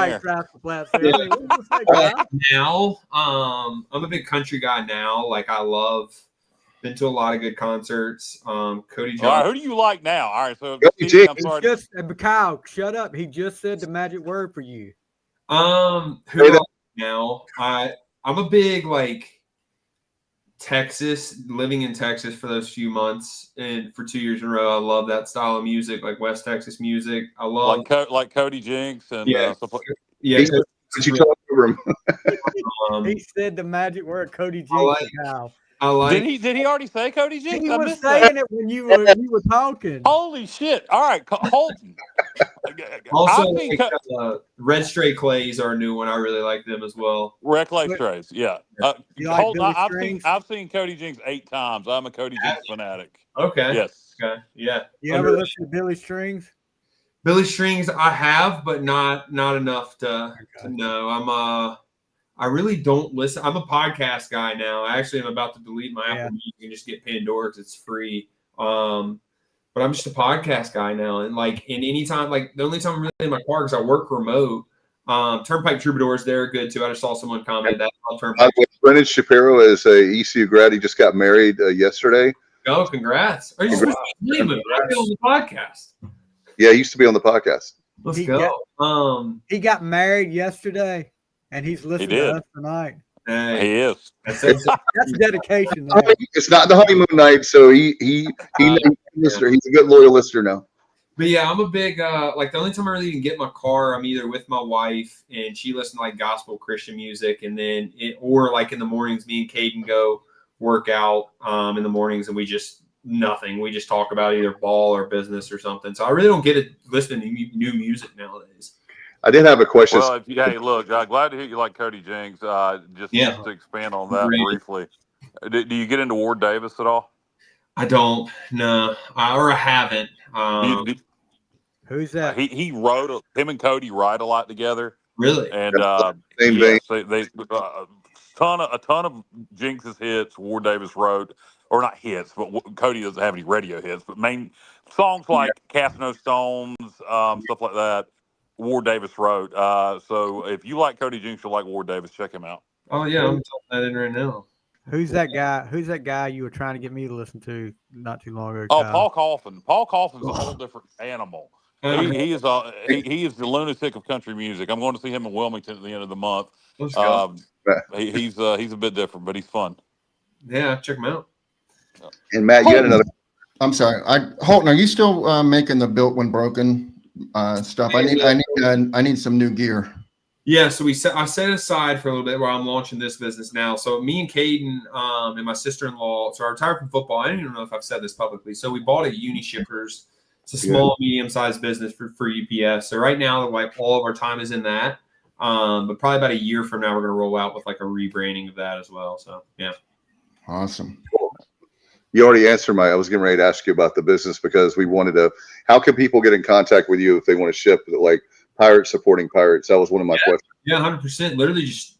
Speaker 9: air.
Speaker 12: Now, I'm a big country guy now. I love Been to a lot of good concerts. Cody Johnson.
Speaker 9: All right, who do you like now? All right, so
Speaker 8: Cody
Speaker 9: Steve, I'm
Speaker 8: Jinks.
Speaker 9: sorry.
Speaker 1: Just Kyle, shut up. He just said the magic word for you.
Speaker 12: Who
Speaker 8: Hey,
Speaker 12: do I
Speaker 8: that-
Speaker 12: like now? I'm a big Texas, living in Texas for those few months and for 2 years in a row. I love that style of music, like West Texas music. I love
Speaker 9: like Cody Jinks and stuff like
Speaker 12: yeah.
Speaker 8: He said, "Did you talk over him?"
Speaker 1: He said the magic word, Cody Jinks.
Speaker 12: like-
Speaker 1: Kyle.
Speaker 12: I like.
Speaker 9: Did he already say Cody Jinks?
Speaker 1: He
Speaker 9: I
Speaker 1: was
Speaker 9: missed
Speaker 1: saying
Speaker 9: that.
Speaker 1: it when you were talking.
Speaker 9: Holy shit! All right, Holton.
Speaker 12: Also,
Speaker 9: I've seen
Speaker 12: Red Stray Clays are a new one. I really like them as well.
Speaker 9: Red Clay Strays. Yeah.
Speaker 1: You like
Speaker 9: Holton,
Speaker 1: Billy
Speaker 9: I've
Speaker 1: Strings?
Speaker 9: seen Cody Jinks 8 times. I'm a Cody Jinks fanatic.
Speaker 12: Okay.
Speaker 9: Yes.
Speaker 12: Okay. Yeah.
Speaker 1: You ever listen to Billy Strings?
Speaker 12: Billy Strings, I have, but not enough to know. I really don't listen. I'm a podcast guy now. I actually am about to delete my Apple Music and just get Pandora because it's free. But I'm just a podcast guy now. And anytime, the only time I'm really in my car because I work remote. Turnpike Troubadours, they're good too. I just saw someone comment that on Turnpike.
Speaker 8: Brendan Shapiro is a ECU grad. He just got married yesterday.
Speaker 12: Oh, congrats! Are you supposed to be on the podcast?
Speaker 8: Yeah, he used to be on the podcast.
Speaker 12: Let's go.
Speaker 1: He got married yesterday, and he's listening to us tonight.
Speaker 12: Hey,
Speaker 9: He is.
Speaker 1: That's dedication. There.
Speaker 8: It's not the honeymoon night, so he's a good loyal listener now.
Speaker 12: But yeah, I'm a big the only time I really even get in my car, I'm either with my wife and she listens to gospel Christian music, and then or in the mornings, me and Caden go work out in the mornings, and we just talk about either ball or business or something. So I really don't get it listening to new music nowadays.
Speaker 8: I did have a question.
Speaker 9: Well, hey, look, glad to hear you like Cody Jinks. Just to expand on that briefly, do you get into Ward Davis at all?
Speaker 12: I don't. No, or I haven't.
Speaker 1: Who's that?
Speaker 9: He wrote him and Cody write a lot together.
Speaker 12: Really?
Speaker 9: And
Speaker 8: Same
Speaker 9: yes,
Speaker 8: vein.
Speaker 9: they a ton of Jinx's hits. Ward Davis wrote, or not hits, but Cody doesn't have any radio hits. But main songs like "Cast No Stones," stuff like that. Ward Davis wrote. So if you like Cody Jinks, you'll like Ward Davis. Check him out.
Speaker 12: Oh yeah, I'm typing that in right now.
Speaker 1: Who's that guy? Who's that guy you were trying to get me to listen to not too long ago?
Speaker 9: Oh,
Speaker 1: Kyle?
Speaker 9: Paul Coffin. Paul Coffin's a whole different animal. He is the lunatic of country music. I'm going to see him in Wilmington at the end of the month.
Speaker 12: Let's go.
Speaker 9: He's a bit different, but he's fun.
Speaker 12: Yeah, check him out.
Speaker 8: And Matt, you had another.
Speaker 10: I'm sorry, Holton, are you still making the built when broken stuff? I need some new gear.
Speaker 12: Yeah, so I set it aside for a little bit while I'm launching this business now. So me and Caden and my sister-in-law, so I retired from football. I don't even know if I've said this publicly. So we bought a Uni Shippers. It's a small, medium-sized business for UPS. So right now, all of our time is in that. But probably about a year from now, we're going to roll out with a rebranding of that as well. So yeah.
Speaker 10: Awesome.
Speaker 8: You already answered I was getting ready to ask you about the business because we wanted to. How can people get in contact with you if they want to ship Pirates supporting Pirates? That was one of my questions.
Speaker 12: Yeah, 100%. Literally just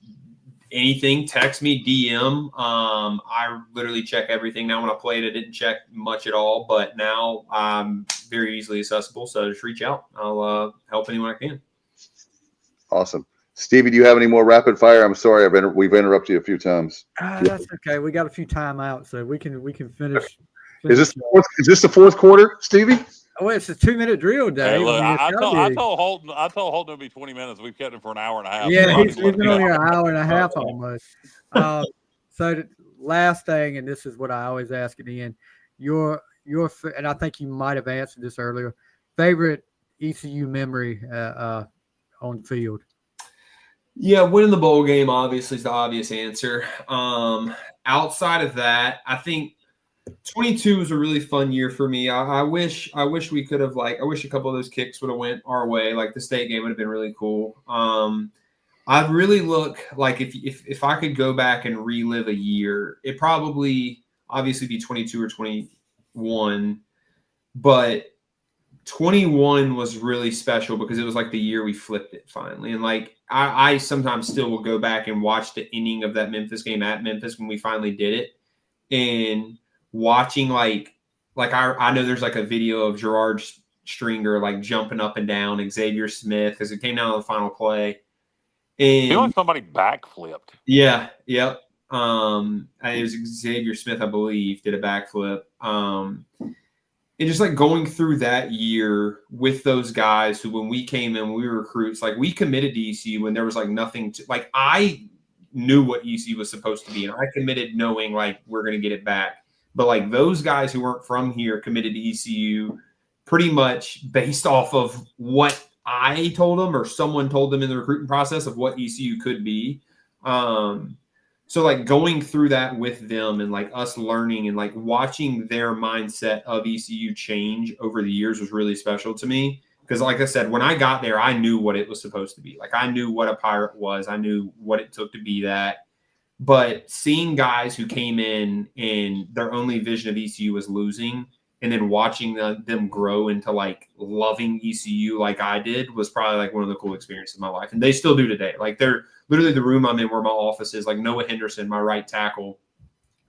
Speaker 12: anything. Text me, DM. I literally check everything. Now when I played, I didn't check much at all, but now I'm very easily accessible. So just reach out. I'll help anyone I can.
Speaker 8: Awesome. Stevie, do you have any more rapid fire? I'm sorry, we've interrupted you a few times.
Speaker 1: That's okay. We got a few timeouts, so we can finish.
Speaker 8: Is this the fourth quarter, Stevie?
Speaker 1: Oh, it's a 2-minute drill, Dave.
Speaker 9: Hey, look, I
Speaker 1: told
Speaker 9: told Holton it'd be 20 minutes. We've kept him for an hour and a half.
Speaker 1: Yeah, he's been on here an hour and a half almost. So the last thing, and this is what I always ask at the end, your and I think you might have answered this earlier. Favorite ECU memory on the field?
Speaker 12: Yeah, winning the bowl game obviously is the obvious answer. Outside of that, I think 22 was a really fun year for me. I wish we could have I wish a couple of those kicks would have went our way. The state game would have been really cool. I'd really look if I could go back and relive a year, it probably obviously be 22 or 21, but 21 was really special because it was the year we flipped it finally. And I sometimes still will go back and watch the ending of that Memphis game at Memphis when we finally did it, and watching I know there's a video of Gerard Stringer jumping up and down, Xavier Smith, because it came down to the final play. And
Speaker 9: somebody backflipped.
Speaker 12: Yeah, yep. It was Xavier Smith, I believe, did a backflip. And just like going through that year with those guys who, when we came in, when we were recruits, like we committed to ECU when there was like nothing to, like I knew what ECU was supposed to be, and I committed knowing like we're going to get it back. But like those guys who weren't from here committed to ECU pretty much based off of what I told them or someone told them in the recruiting process of what ECU could be. So like going through that with them and like us learning and like watching their mindset of ECU change over the years was really special to me. Because like I said, when I got there, I knew what it was supposed to be. Like I knew what a Pirate was. I knew what it took to be that. But seeing guys who came in and their only vision of ECU was losing, and then watching them grow into like loving ECU like I did was probably like one of the cool experiences of my life. And they still do today. Like they're literally the room I'm in where my office is, like Noah Henderson, my right tackle.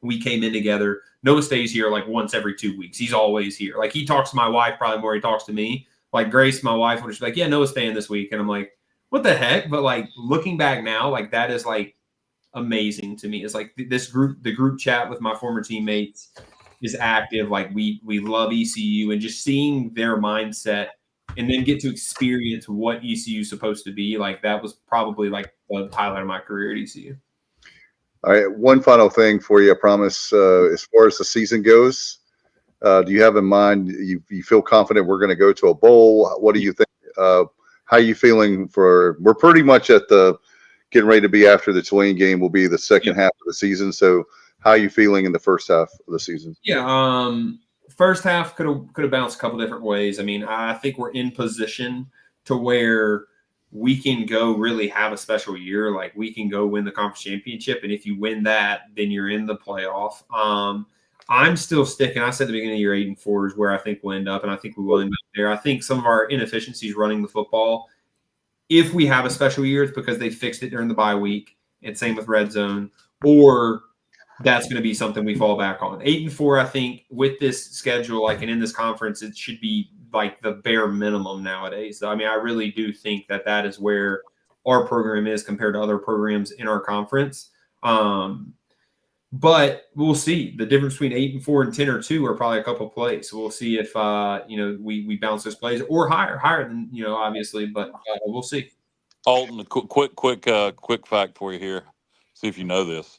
Speaker 12: We came in together. Noah stays here like once every 2 weeks. He's always here. Like he talks to my wife probably more than he talks to me. Like Grace, my wife, would just be like, yeah, Noah's staying this week. And I'm like, what the heck? But like looking back now, like that is like amazing to me. It's like this group, the group chat with my former teammates is active. Like we love ECU, and just seeing their mindset and then get to experience what ECU is supposed to be. Like that was probably like the highlight of my career at ECU.
Speaker 8: All right, one final thing for you, I promise. As far as the season goes, do you have in mind, you feel confident we're going to go to a bowl? What do you think? How are you feeling we're pretty much at the getting ready to be after the Tulane game will be the second half of the season. So how are you feeling in the first half of the season?
Speaker 12: Yeah. First half could have bounced a couple different ways. I mean, I think we're in position to where we can go really have a special year. Like we can go win the conference championship. And if you win that, then you're in the playoff. I'm still sticking. I said at the beginning of the year, 8-4 is where I think we'll end up. And I think we will end up there. I think some of our inefficiencies running the football, if we have a special year, it's because they fixed it during the bye week, and same with red zone, or that's going to be something we fall back on. 8-4, I think, with this schedule, like, and in this conference, it should be like the bare minimum nowadays. So, I mean, I really do think that is where our program is compared to other programs in our conference. But we'll see. The difference between 8-4 and 10-2 are probably a couple plays. So we'll see if we bounce those plays or higher than obviously. But we'll see.
Speaker 9: Holton, a quick fact for you here. See if you know this.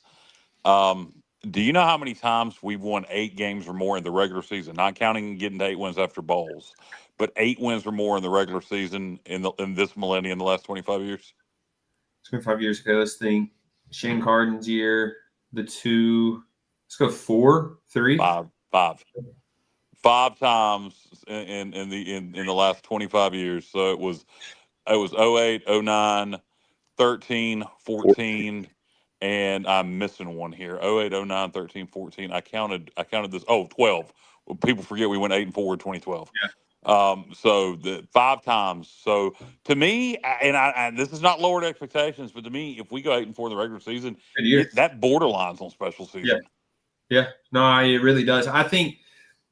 Speaker 9: Do you know how many times we've won 8 games or more in the regular season? Not counting getting to 8 wins after bowls, but 8 wins or more in the regular season in this millennium, the last 25 years.
Speaker 12: 25 years ago, let's think. Shane Carden's year. Let's go 4, 3,
Speaker 9: 5 times in the last 25 years. So it was 08, 09, 13, 14, and I'm missing one here. 08, 09, 13, 14. I counted this. 12. Well, people forget we went 8-4 in 2012.
Speaker 12: Yeah.
Speaker 9: So the 5 times. So to me, and this is not lowered expectations, but to me, if we go 8-4 in the regular season, that borderlines on special season.
Speaker 12: Yeah. No, it really does. I think,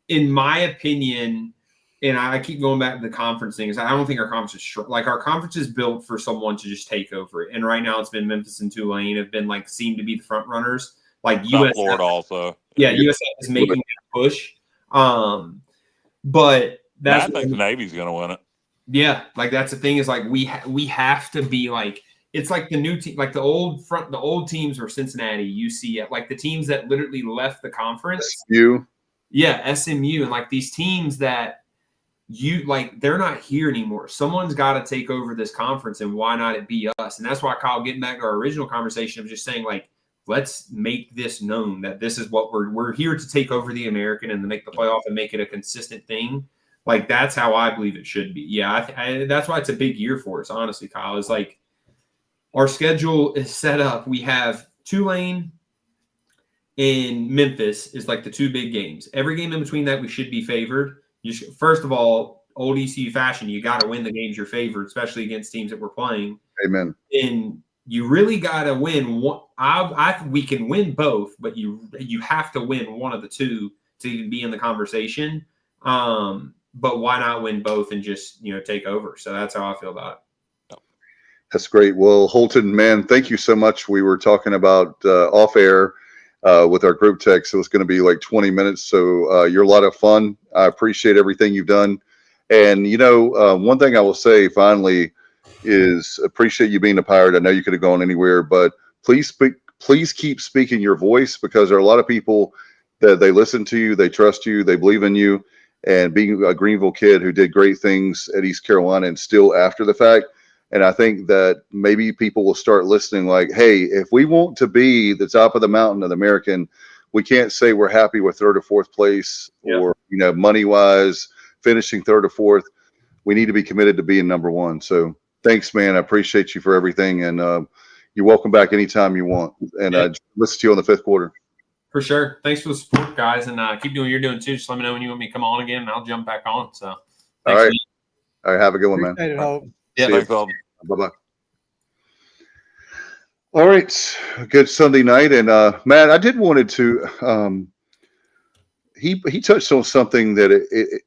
Speaker 12: in my opinion, and I keep going back to the conference things, I don't think our conference is short. Like our conference is built for someone to just take over it. And right now it's been Memphis and Tulane have been seem to be the front runners. Like USF,
Speaker 9: Florida also.
Speaker 12: Yeah, USF is making that push. But
Speaker 9: I think the Navy's going to win it.
Speaker 12: Yeah, that's the thing is we have to be it's like the new team, the old teams were Cincinnati, UCF, like the teams that literally left the conference.
Speaker 8: SMU.
Speaker 12: Yeah, SMU, and these teams that they're not here anymore. Someone's got to take over this conference, and why not it be us? And that's why, Kyle, getting back to our original conversation of just saying let's make this known that this is what we're here to take over the American and to make the playoff and make it a consistent thing. That's how I believe it should be. Yeah, that's why it's a big year for us, honestly, Kyle. Is our schedule is set up. We have Tulane and Memphis is the 2 big games. Every game in between that, we should be favored. First of all, old ECU fashion, you got to win the games you're favored, especially against teams that we're playing.
Speaker 8: Amen.
Speaker 12: And you really got to win one. We can win both, but you have to win one of the 2 to even be in the conversation. But why not win both and just take over? So that's how I feel about it.
Speaker 8: That's great. Well, Holton, man, thank you so much. We were talking about off air with our group text. It was going to be like 20 minutes. So you're a lot of fun. I appreciate everything you've done. And, one thing I will say finally is appreciate you being a Pirate. I know you could have gone anywhere, but please keep speaking your voice, because there are a lot of people that they listen to you, they trust you, they believe in you. And being a Greenville kid who did great things at East Carolina and still after the fact. And I think that maybe people will start listening like, hey, if we want to be the top of the mountain of the American, we can't say we're happy with third or fourth place or, money wise, finishing third or fourth. We need to be committed to being number one. So thanks, man. I appreciate you for everything. And you're welcome back anytime you want. And listen to you on the fifth quarter.
Speaker 12: For sure. Thanks for the support, guys. And keep doing what you're doing too. Just let me know when you want me to come on again, and I'll jump back on. So
Speaker 8: all right. All right. Have a good one, man.
Speaker 1: Appreciate it, Hope.
Speaker 12: Yeah,
Speaker 9: Thanks, Holton.
Speaker 8: Bye-bye. All right, good Sunday night, and Matt, I did wanted to. He touched on something that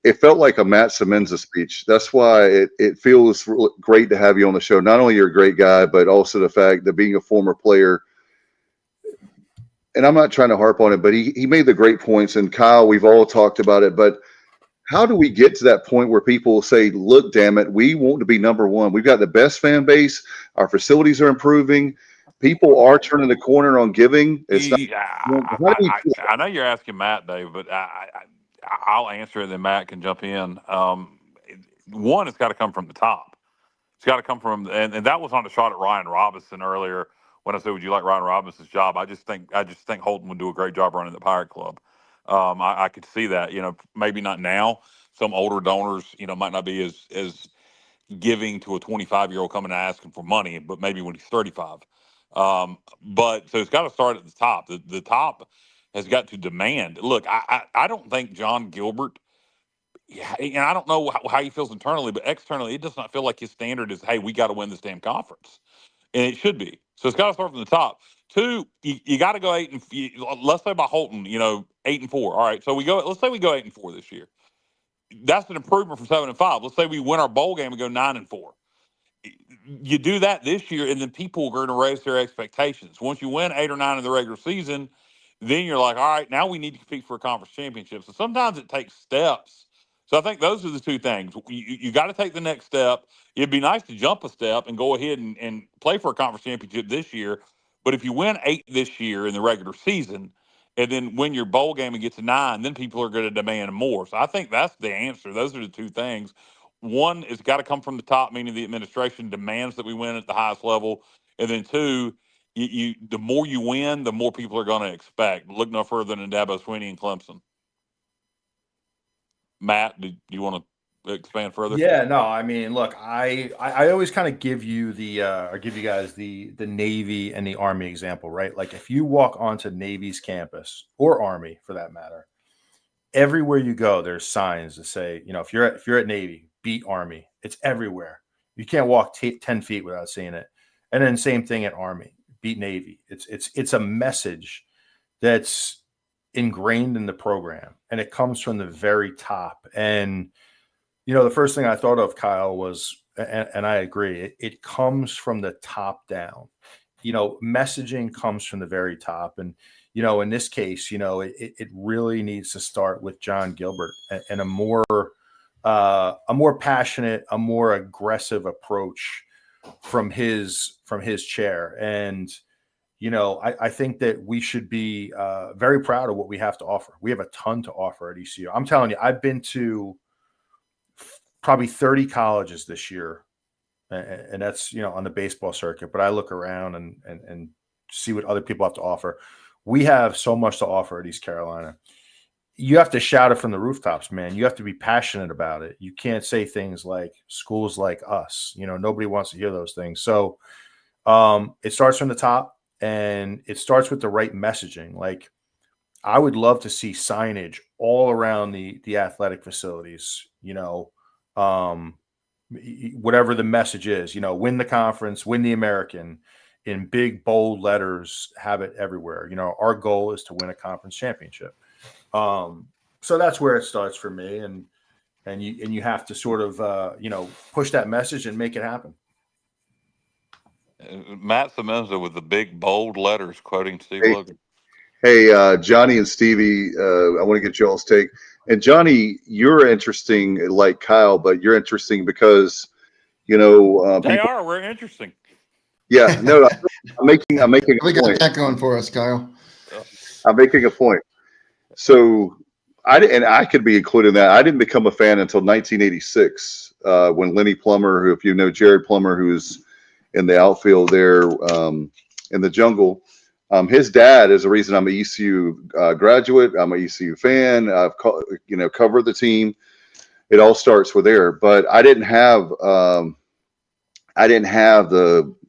Speaker 8: it felt like a Matt Semenza speech. That's why it feels great to have you on the show. Not only you're a great guy, but also the fact that being a former player. And I'm not trying to harp on it, but he made the great points. And Kyle, we've all talked about it, but how do we get to that point where people say, look, damn it, we want to be number one. We've got the best fan base. Our facilities are improving. People are turning the corner on giving.
Speaker 9: I know you're asking Matt, Dave, but I'll answer it, then Matt can jump in. One, it's got to come from the top. It's got to come from, and that was on the shot at Ryan Robinson earlier when I said, would you like Ryan Robinson's job? I just think Holton would do a great job running the Pirate Club. I could see that, maybe not now. Some older donors, might not be as giving to a 25-year-old coming and asking for money, but maybe when he's 35. But so it's got to start at the top. The top has got to demand. Look, I don't think John Gilbert, and I don't know how he feels internally, but externally, it does not feel like his standard is, hey, we got to win this damn conference. And it should be. So it's got to start from the top. Two, you got to go let's say by Holton, 8-4. All right. So let's say we go 8-4 this year. That's an improvement from 7-5. Let's say we win our bowl game and go 9-4. You do that this year, and then people are going to raise their expectations. Once you win 8 or 9 in the regular season, then you're like, all right, now we need to compete for a conference championship. So sometimes it takes steps. So I think those are the two things. You got to take the next step. It'd be nice to jump a step and go ahead and play for a conference championship this year. But if you win 8 this year in the regular season and then win your bowl game and get to 9, then people are going to demand more. So I think that's the answer. Those are the two things. One, it's got to come from the top, meaning the administration demands that we win at the highest level. And then two, the more you win, the more people are going to expect. Look no further than Dabo Swinney and Clemson. Matt, do you want to expand further?
Speaker 11: Yeah, no, I mean, look, I always kind of give you give you guys the Navy and the Army example, right? Like if you walk onto Navy's campus or Army for that matter, everywhere you go, there's signs that say, if you're at Navy, beat Army. It's everywhere. You can't walk 10 feet without seeing it. And then same thing at Army, beat Navy. It's a message that's ingrained in the program, and it comes from the very top. And the first thing I thought of, Kyle, was, and I agree, it comes from the top down. Messaging comes from the very top, and in this case, it really needs to start with John Gilbert and a more passionate, a more aggressive approach from his chair. And I think that we should be very proud of what we have to offer. We have a ton to offer at ECU. I'm telling you, I've been to probably 30 colleges this year, and that's on the baseball circuit. But I look around and see what other people have to offer. We have so much to offer at East Carolina. You have to shout it from the rooftops, man. You have to be passionate about it. You can't say things like schools like us. Nobody wants to hear those things. So it starts from the top. And it starts with the right messaging. Like, I would love to see signage all around the athletic facilities, whatever the message is, win the conference, win the American, in big, bold letters, have it everywhere. Our goal is to win a conference championship. So that's where it starts for me. And you have to sort of, push that message and make it happen.
Speaker 9: Matt Semenza with the big bold letters quoting Steve
Speaker 8: Hey,
Speaker 9: Logan.
Speaker 8: hey, Johnny and Stevie, I want to get y'all's take. And Johnny, you're interesting like Kyle, but you're interesting because people.
Speaker 9: JR, we're interesting.
Speaker 8: Yeah, no, I'm making
Speaker 10: We
Speaker 8: a
Speaker 10: got
Speaker 8: point.
Speaker 10: that going for us, Kyle.
Speaker 8: I'm making a point. So I could be included in that. I didn't become a fan until 1986 when Lenny Plummer, who if you know Jared Plummer, who's in the outfield there in the jungle, his dad is the reason I'm an ECU graduate. I'm an ECU fan. I've covered the team. It all starts with there, but I didn't have the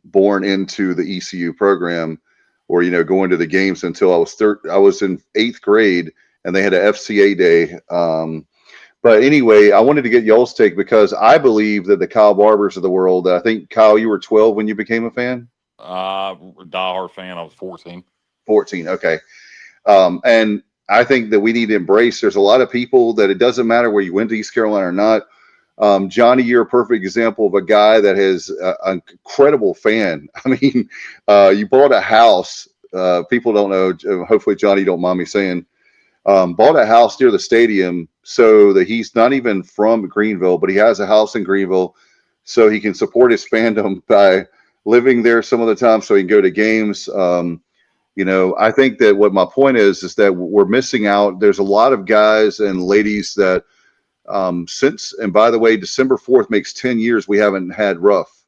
Speaker 8: born into the ECU program or going to the games until I was in 8th grade and they had a FCA day. But anyway, I wanted to get y'all's take because I believe that the Kyle Barbers of the world. I think Kyle, you were 12 when you became a fan.
Speaker 9: Diehard fan. I was 14.
Speaker 8: 14. Okay. And I think that we need to embrace. There's a lot of people that it doesn't matter where you went to East Carolina or not. Johnny, you're a perfect example of a guy that is an incredible fan. I mean, you bought a house. People don't know. Hopefully, Johnny, don't mind me saying, bought a house near the stadium so that he's not even from Greenville, but he has a house in Greenville so he can support his fandom by living there some of the time so he can go to games. I think that what my point is that we're missing out. There's a lot of guys and ladies that and by the way, December 4th makes 10 years we haven't had rough.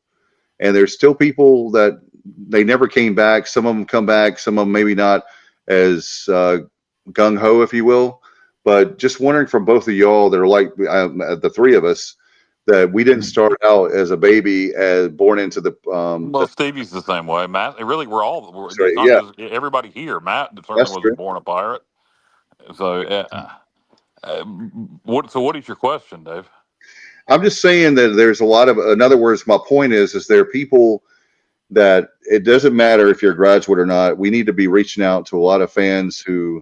Speaker 8: And there's still people that they never came back. Some of them come back, some of them maybe not as gung-ho, if you will. But just wondering from both of y'all that are like the three of us, that we didn't start out as a baby as born into the
Speaker 9: Well, Stevie's the same way. Matt, really, it's
Speaker 8: right,
Speaker 9: not
Speaker 8: yeah,
Speaker 9: just everybody here. Matt certainly
Speaker 8: that's
Speaker 9: wasn't
Speaker 8: true.
Speaker 9: born a pirate. So, what is your question, Dave?
Speaker 8: I'm just saying that there's a lot of, in other words, my point is there are people that it doesn't matter if you're a graduate or not. We need to be reaching out to a lot of fans who,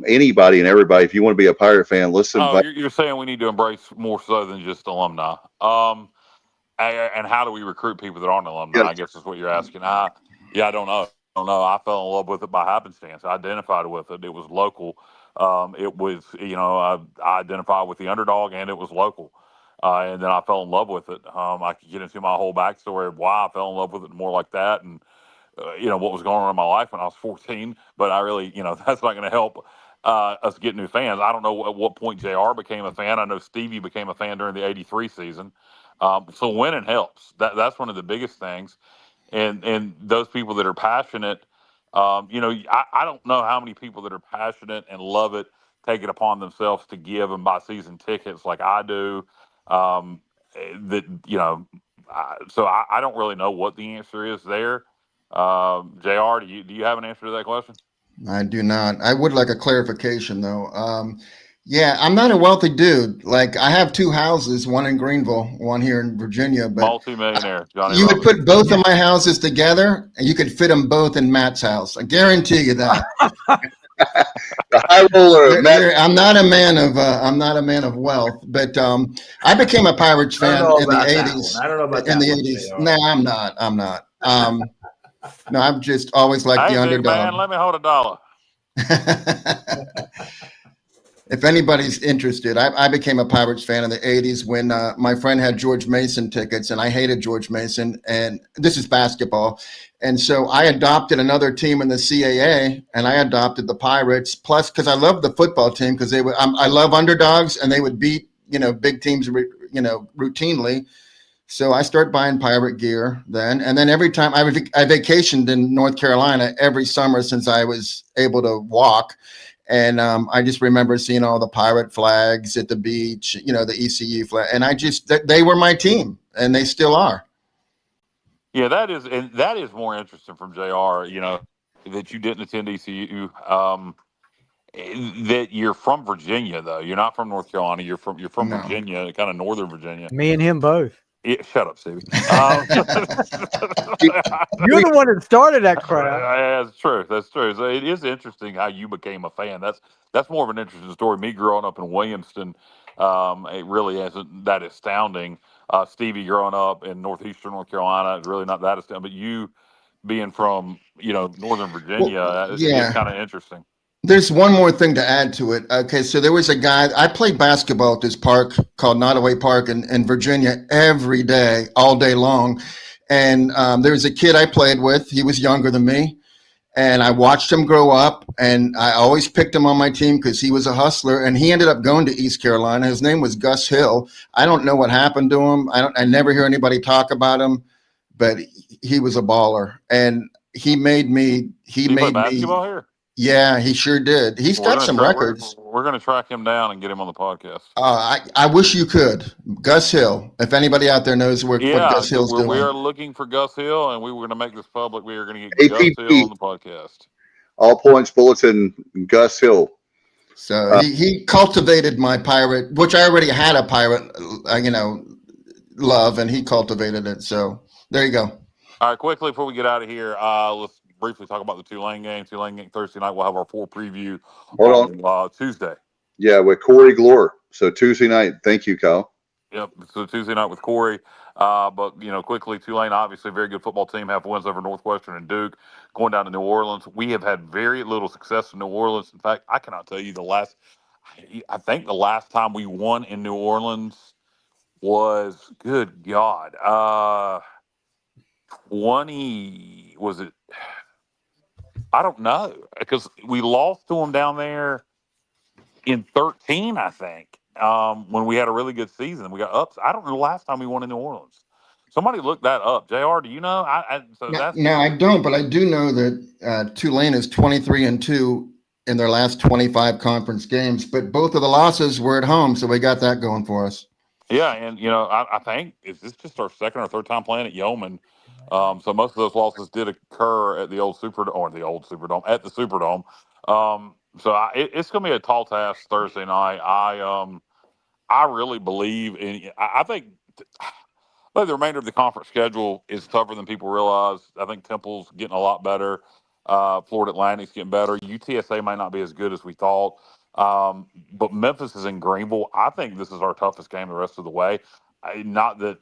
Speaker 8: anybody and everybody, if you want to be a Pirate fan, listen.
Speaker 9: Oh, you're saying we need to embrace more so than just alumni. And how do we recruit people that aren't alumni?
Speaker 8: Yes.
Speaker 9: I guess is what you're asking. I don't know. I fell in love with it by happenstance. I identified with it. It was local. It was, I identified with the underdog, and it was local. And then I fell in love with it. I could get into my whole backstory of why I fell in love with it, more like that, and what was going on in my life when I was 14. But I really, that's not going to help us get new fans. I don't know at what point JR became a fan. I know Stevie became a fan during the '83 season. So winning helps. That's one of the biggest things. And those people that are passionate, I don't know how many people that are passionate and love it take it upon themselves to give and buy season tickets like I do. So I don't really know what the answer is there. JR, do you have an answer to that question?
Speaker 10: I do not. I would like a clarification though. Yeah, I'm not a wealthy dude. Like I have 2 houses, one in Greenville, one here in Virginia. But
Speaker 9: Multi-millionaire, Johnny
Speaker 10: you would
Speaker 9: Robinson.
Speaker 10: put both of my houses together, and you could fit them both in Matt's house. I guarantee you that.
Speaker 8: The high roller, Matt.
Speaker 10: I'm not a man of wealth, but I became a Pirates fan in the '80s.
Speaker 7: I don't know about that.
Speaker 10: In the '80s, no, I'm not. No, I've just always liked the
Speaker 9: Hey, big
Speaker 10: underdog.
Speaker 9: man, let me hold $1.
Speaker 10: If anybody's interested, I became a Pirates fan in the '80s when my friend had George Mason tickets, and I hated George Mason. And this is basketball, and so I adopted another team in the CAA, and I adopted the Pirates. Plus, because I love the football team, because I love underdogs, and they would beat big teams routinely. So I started buying Pirate gear then, and then every time I vacationed in North Carolina every summer since I was able to walk. And I just remember seeing all the Pirate flags at the beach, the ECU flag. And they were my team, and they still are.
Speaker 9: Yeah, that is more interesting from JR, that you didn't attend ECU. That you're from Virginia, though. You're not from North Carolina. You're from
Speaker 10: No.
Speaker 9: Virginia, kind of northern Virginia.
Speaker 1: Me and him both.
Speaker 9: Yeah, shut up, Stevie.
Speaker 1: You're the one that started that crap.
Speaker 9: Yeah, that's true. That's true. So it is interesting how you became a fan. That's more of an interesting story. Me growing up in Williamston, it really isn't that astounding. Stevie growing up in northeastern North Carolina, it's really not that extent. But you being from, Northern Virginia,
Speaker 10: Well,
Speaker 9: it is
Speaker 10: yeah.
Speaker 9: kind of interesting.
Speaker 10: There's one more thing to add to it. Okay, so there was a guy, I played basketball at this park called Nottoway Park in Virginia every day, all day long. And there was a kid I played with. He was younger than me. And I watched him grow up. And I always picked him on my team because he was a hustler. And he ended up going to East Carolina. His name was Gus Hill. I don't know what happened to him. I never hear anybody talk about him. But he was a baller. And he made me.
Speaker 9: He played basketball here?
Speaker 10: Yeah, he sure did. He's got some records.
Speaker 9: We're going to track him down and get him on the podcast.
Speaker 10: I wish you could. Gus Hill. If anybody out there knows what Gus Hill's doing.
Speaker 9: We are looking for Gus Hill, and we were going to make this public. We are going to get Gus Hill on the podcast.
Speaker 8: All Points Bulletin, Gus Hill.
Speaker 10: So he cultivated my pirate, which I already had a pirate, love, and he cultivated it. So there you go.
Speaker 9: All right, quickly before we get out of here, let's briefly talk about the Tulane game. Tulane game Thursday night. We'll have our full preview on Tuesday.
Speaker 8: Yeah, with Corey Glore. So Tuesday night. Thank you, Kyle.
Speaker 9: Yep. So Tuesday night with Corey. But quickly, Tulane obviously a very good football team. Have wins over Northwestern and Duke. Going down to New Orleans, we have had very little success in New Orleans. In fact, I cannot tell you I think the last time we won in New Orleans was, good God, 20 was it? I don't know, because we lost to them down there in 13, I think, when we had a really good season. We got ups. I don't know the last time we won in New Orleans. Somebody look that up. JR, do you know?
Speaker 10: No, I don't, but I do know that Tulane is 23-2 in their last 25 conference games, but both of the losses were at home, so we got that going for us.
Speaker 9: Yeah, and, I think, is this just our second or third time playing at Yeoman? So most of those losses did occur at the Superdome. So it's going to be a tall task Thursday night. I really believe in. I think the remainder of the conference schedule is tougher than people realize. I think Temple's getting a lot better. Florida Atlantic's getting better. UTSA might not be as good as we thought. But Memphis is in Greenville. I think this is our toughest game the rest of the way. Not that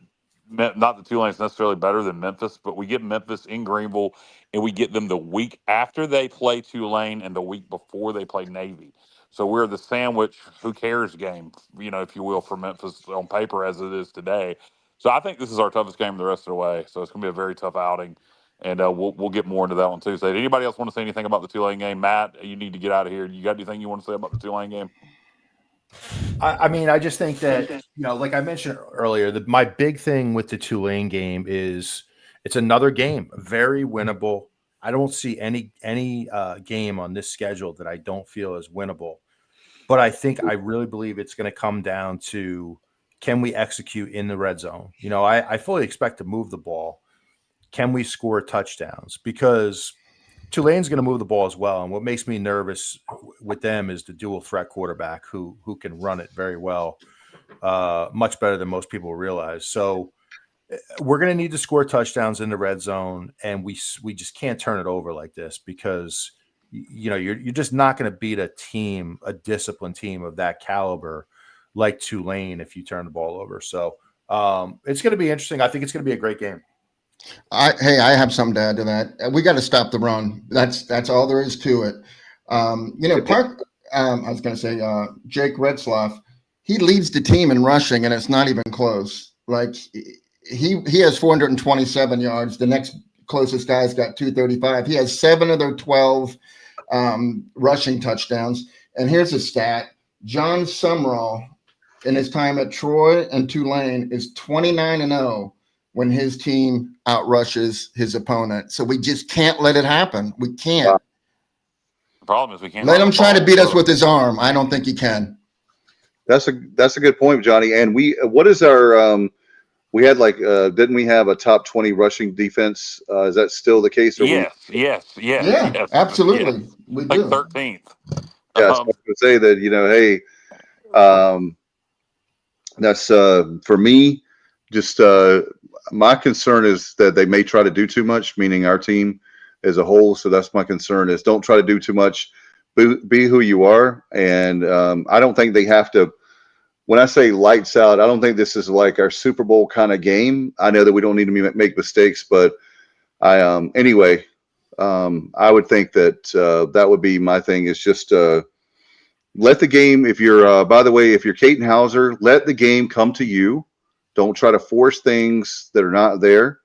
Speaker 9: Tulane's necessarily better than Memphis, but we get Memphis in Greenville, and we get them the week after they play Tulane and the week before they play Navy. So we're the sandwich, who cares game, if you will, for Memphis on paper as it is today. So I think this is our toughest game the rest of the way. So it's going to be a very tough outing, and we'll get more into that one Tuesday. Did anybody else want to say anything about the Tulane game? Matt, you need to get out of here. You got anything you want to say about the Tulane game?
Speaker 11: I just think that, like I mentioned earlier, my big thing with the Tulane game is it's another game, very winnable. I don't see any game on this schedule that I don't feel is winnable. But I really believe it's going to come down to, can we execute in the red zone? I fully expect to move the ball. Can we score touchdowns? Because Tulane's going to move the ball as well. And what makes me nervous with them is the dual threat quarterback who can run it very well, much better than most people realize. So we're going to need to score touchdowns in the red zone, and we just can't turn it over like this, because you're just not going to beat a disciplined team of that caliber like Tulane if you turn the ball over. So it's going to be interesting. I think it's going to be a great game.
Speaker 10: I have something to add to that. We got to stop the run. That's all there is to it. I was going to say, Jake Retzloff, he leads the team in rushing, and it's not even close. Like he has 427 yards. The next closest guy's got 235. He has 7 of their 12 rushing touchdowns. And here's a stat: John Sumrall, in his time at Troy and Tulane, is 29-0 when his team outrushes his opponent. So we just can't let it happen. We can't.
Speaker 8: Wow.
Speaker 9: The problem is we can't
Speaker 10: let him try to beat us with his arm. I don't think he can.
Speaker 8: That's a good point, Johnny. And what is our we had didn't we have a top 20 rushing defense? Is that still the case?
Speaker 9: Yes,
Speaker 10: absolutely.
Speaker 9: Yes.
Speaker 10: We
Speaker 9: like
Speaker 10: do.
Speaker 9: 13th.
Speaker 8: Yeah, I was going to say that, that's for me, just my concern is that they may try to do too much, meaning our team as a whole. So that's my concern, is don't try to do too much. Be who you are. And I don't think they have to when I say lights out, I don't think this is like our Super Bowl kind of game. I know that we don't need to make mistakes, but I would think that that would be my thing, is just let the game, if you're, by the way, if you're Caden Hauser, let the game come to you. Don't try to force things that are not there.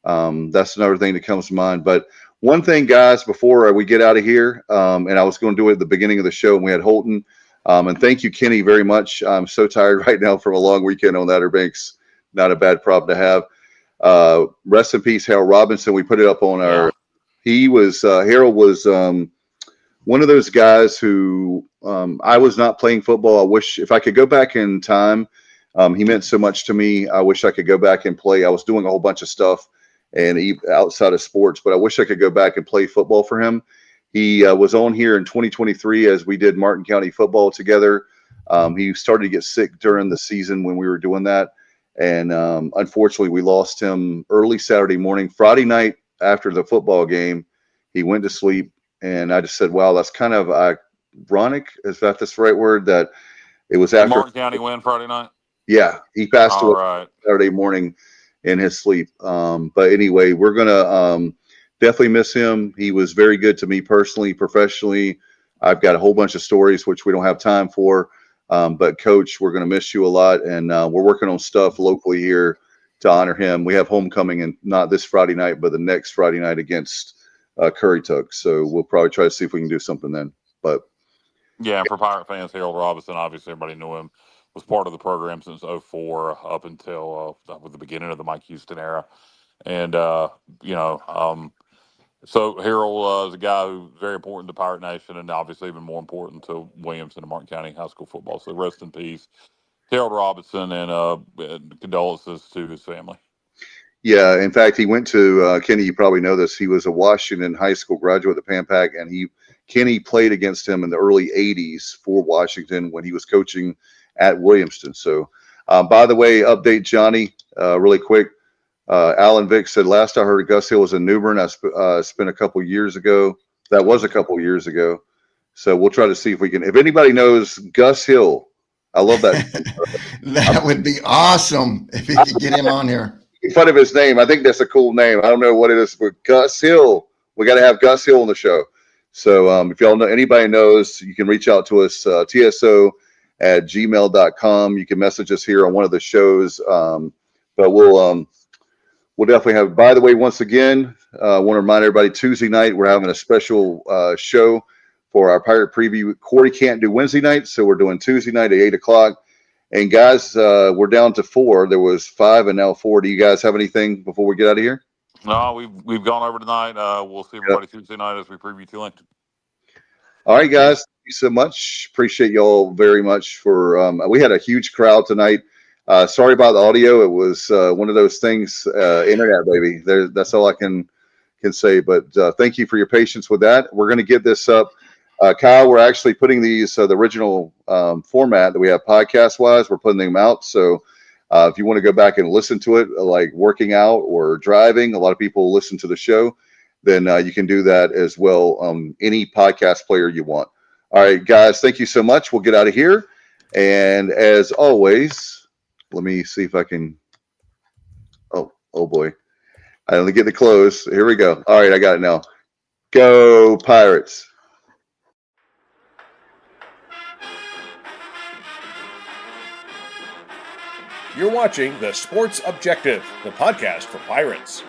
Speaker 8: That's another thing that comes to mind. But one thing, guys, before we get out of here, and I was going to do it at the beginning of the show, and we had Holton. And thank you, Kenny, very much. I'm so tired right now from a long weekend on the Outer Banks. Not a bad problem to have. Rest in peace, Harold Robinson. We put it up on our. He was Harold was one of those guys who I was not playing football. I wish if I could go back in time. He meant so much to me. I wish I could go back and play. I was doing a whole bunch of stuff and outside of sports, but I wish I could go back and play football for him. He was on here in 2023 as we did Martin County football together. He started to get sick during the season when we were doing that. And unfortunately, we lost him early Saturday morning. Friday night after the football game, he went to sleep. And I just said, wow, that's kind of ironic. Is that the right word? That it was after
Speaker 9: Martin County win Friday night?
Speaker 8: Yeah, he passed away Saturday morning in his sleep. But anyway, we're going to definitely miss him. He was very good to me personally, professionally. I've got a whole bunch of stories, which we don't have time for. But, Coach, we're going to miss you a lot. And we're working on stuff locally here to honor him. We have homecoming, and not this Friday night, but the next Friday night against Currituck. So we'll probably try to see if we can do something then. But
Speaker 9: yeah, for Pirate fans, Harold Robinson, obviously everybody knew him. Was part of the program since 2004 up until with the beginning of the Mike Houston era. And, so Harold is a guy who's very important to Pirate Nation and obviously even more important to Williamson and Martin County High School football. So rest in peace, Harold Robinson, and condolences to his family.
Speaker 8: Yeah, in fact, he went to Kenny. You probably know this. He was a Washington High School graduate of the Pan-Pac, and Kenny played against him in the early '80s for Washington when he was coaching at Williamston. So, by the way, update Johnny really quick. Alan Vick said last I heard Gus Hill was in New Bern. I spent a couple years ago. That was a couple years ago. So we'll try to see if we can. If anybody knows Gus Hill, I love that.
Speaker 10: That would be awesome if we could get him on here.
Speaker 8: In front of his name, I think that's a cool name. I don't know what it is, but Gus Hill. We got to have Gus Hill on the show. So if y'all know, anybody knows, you can reach out to us, TSO@gmail.com. You can message us here on one of the shows. But we'll definitely have. By the way, once again, I want to remind everybody, Tuesday night we're having a special show for our Pirate Preview. Corey can't do Wednesday night, so we're doing Tuesday night at 8:00. And guys, we're down to 4. There was 5 and now 4. Do you guys have anything before we get out of here?
Speaker 9: No, we've gone over tonight. We'll see everybody Tuesday night as we preview Tulane.
Speaker 8: All right, guys. Thank you so much. Appreciate y'all very much for. We had a huge crowd tonight. Sorry about the audio. It was one of those things. Internet, baby. That's all I can say. But thank you for your patience with that. We're going to get this up. Kyle, we're actually putting these, the original format that we have podcast-wise, we're putting them out. So if you want to go back and listen to it, like working out or driving, a lot of people listen to the show, then you can do that as well on any podcast player you want. All right, guys, thank you so much. We'll get out of here. And as always, let me see if I can. Oh boy. I only get the close. Here we go. All right, I got it now. Go Pirates.
Speaker 13: You're watching The Sports Objective, the podcast for Pirates.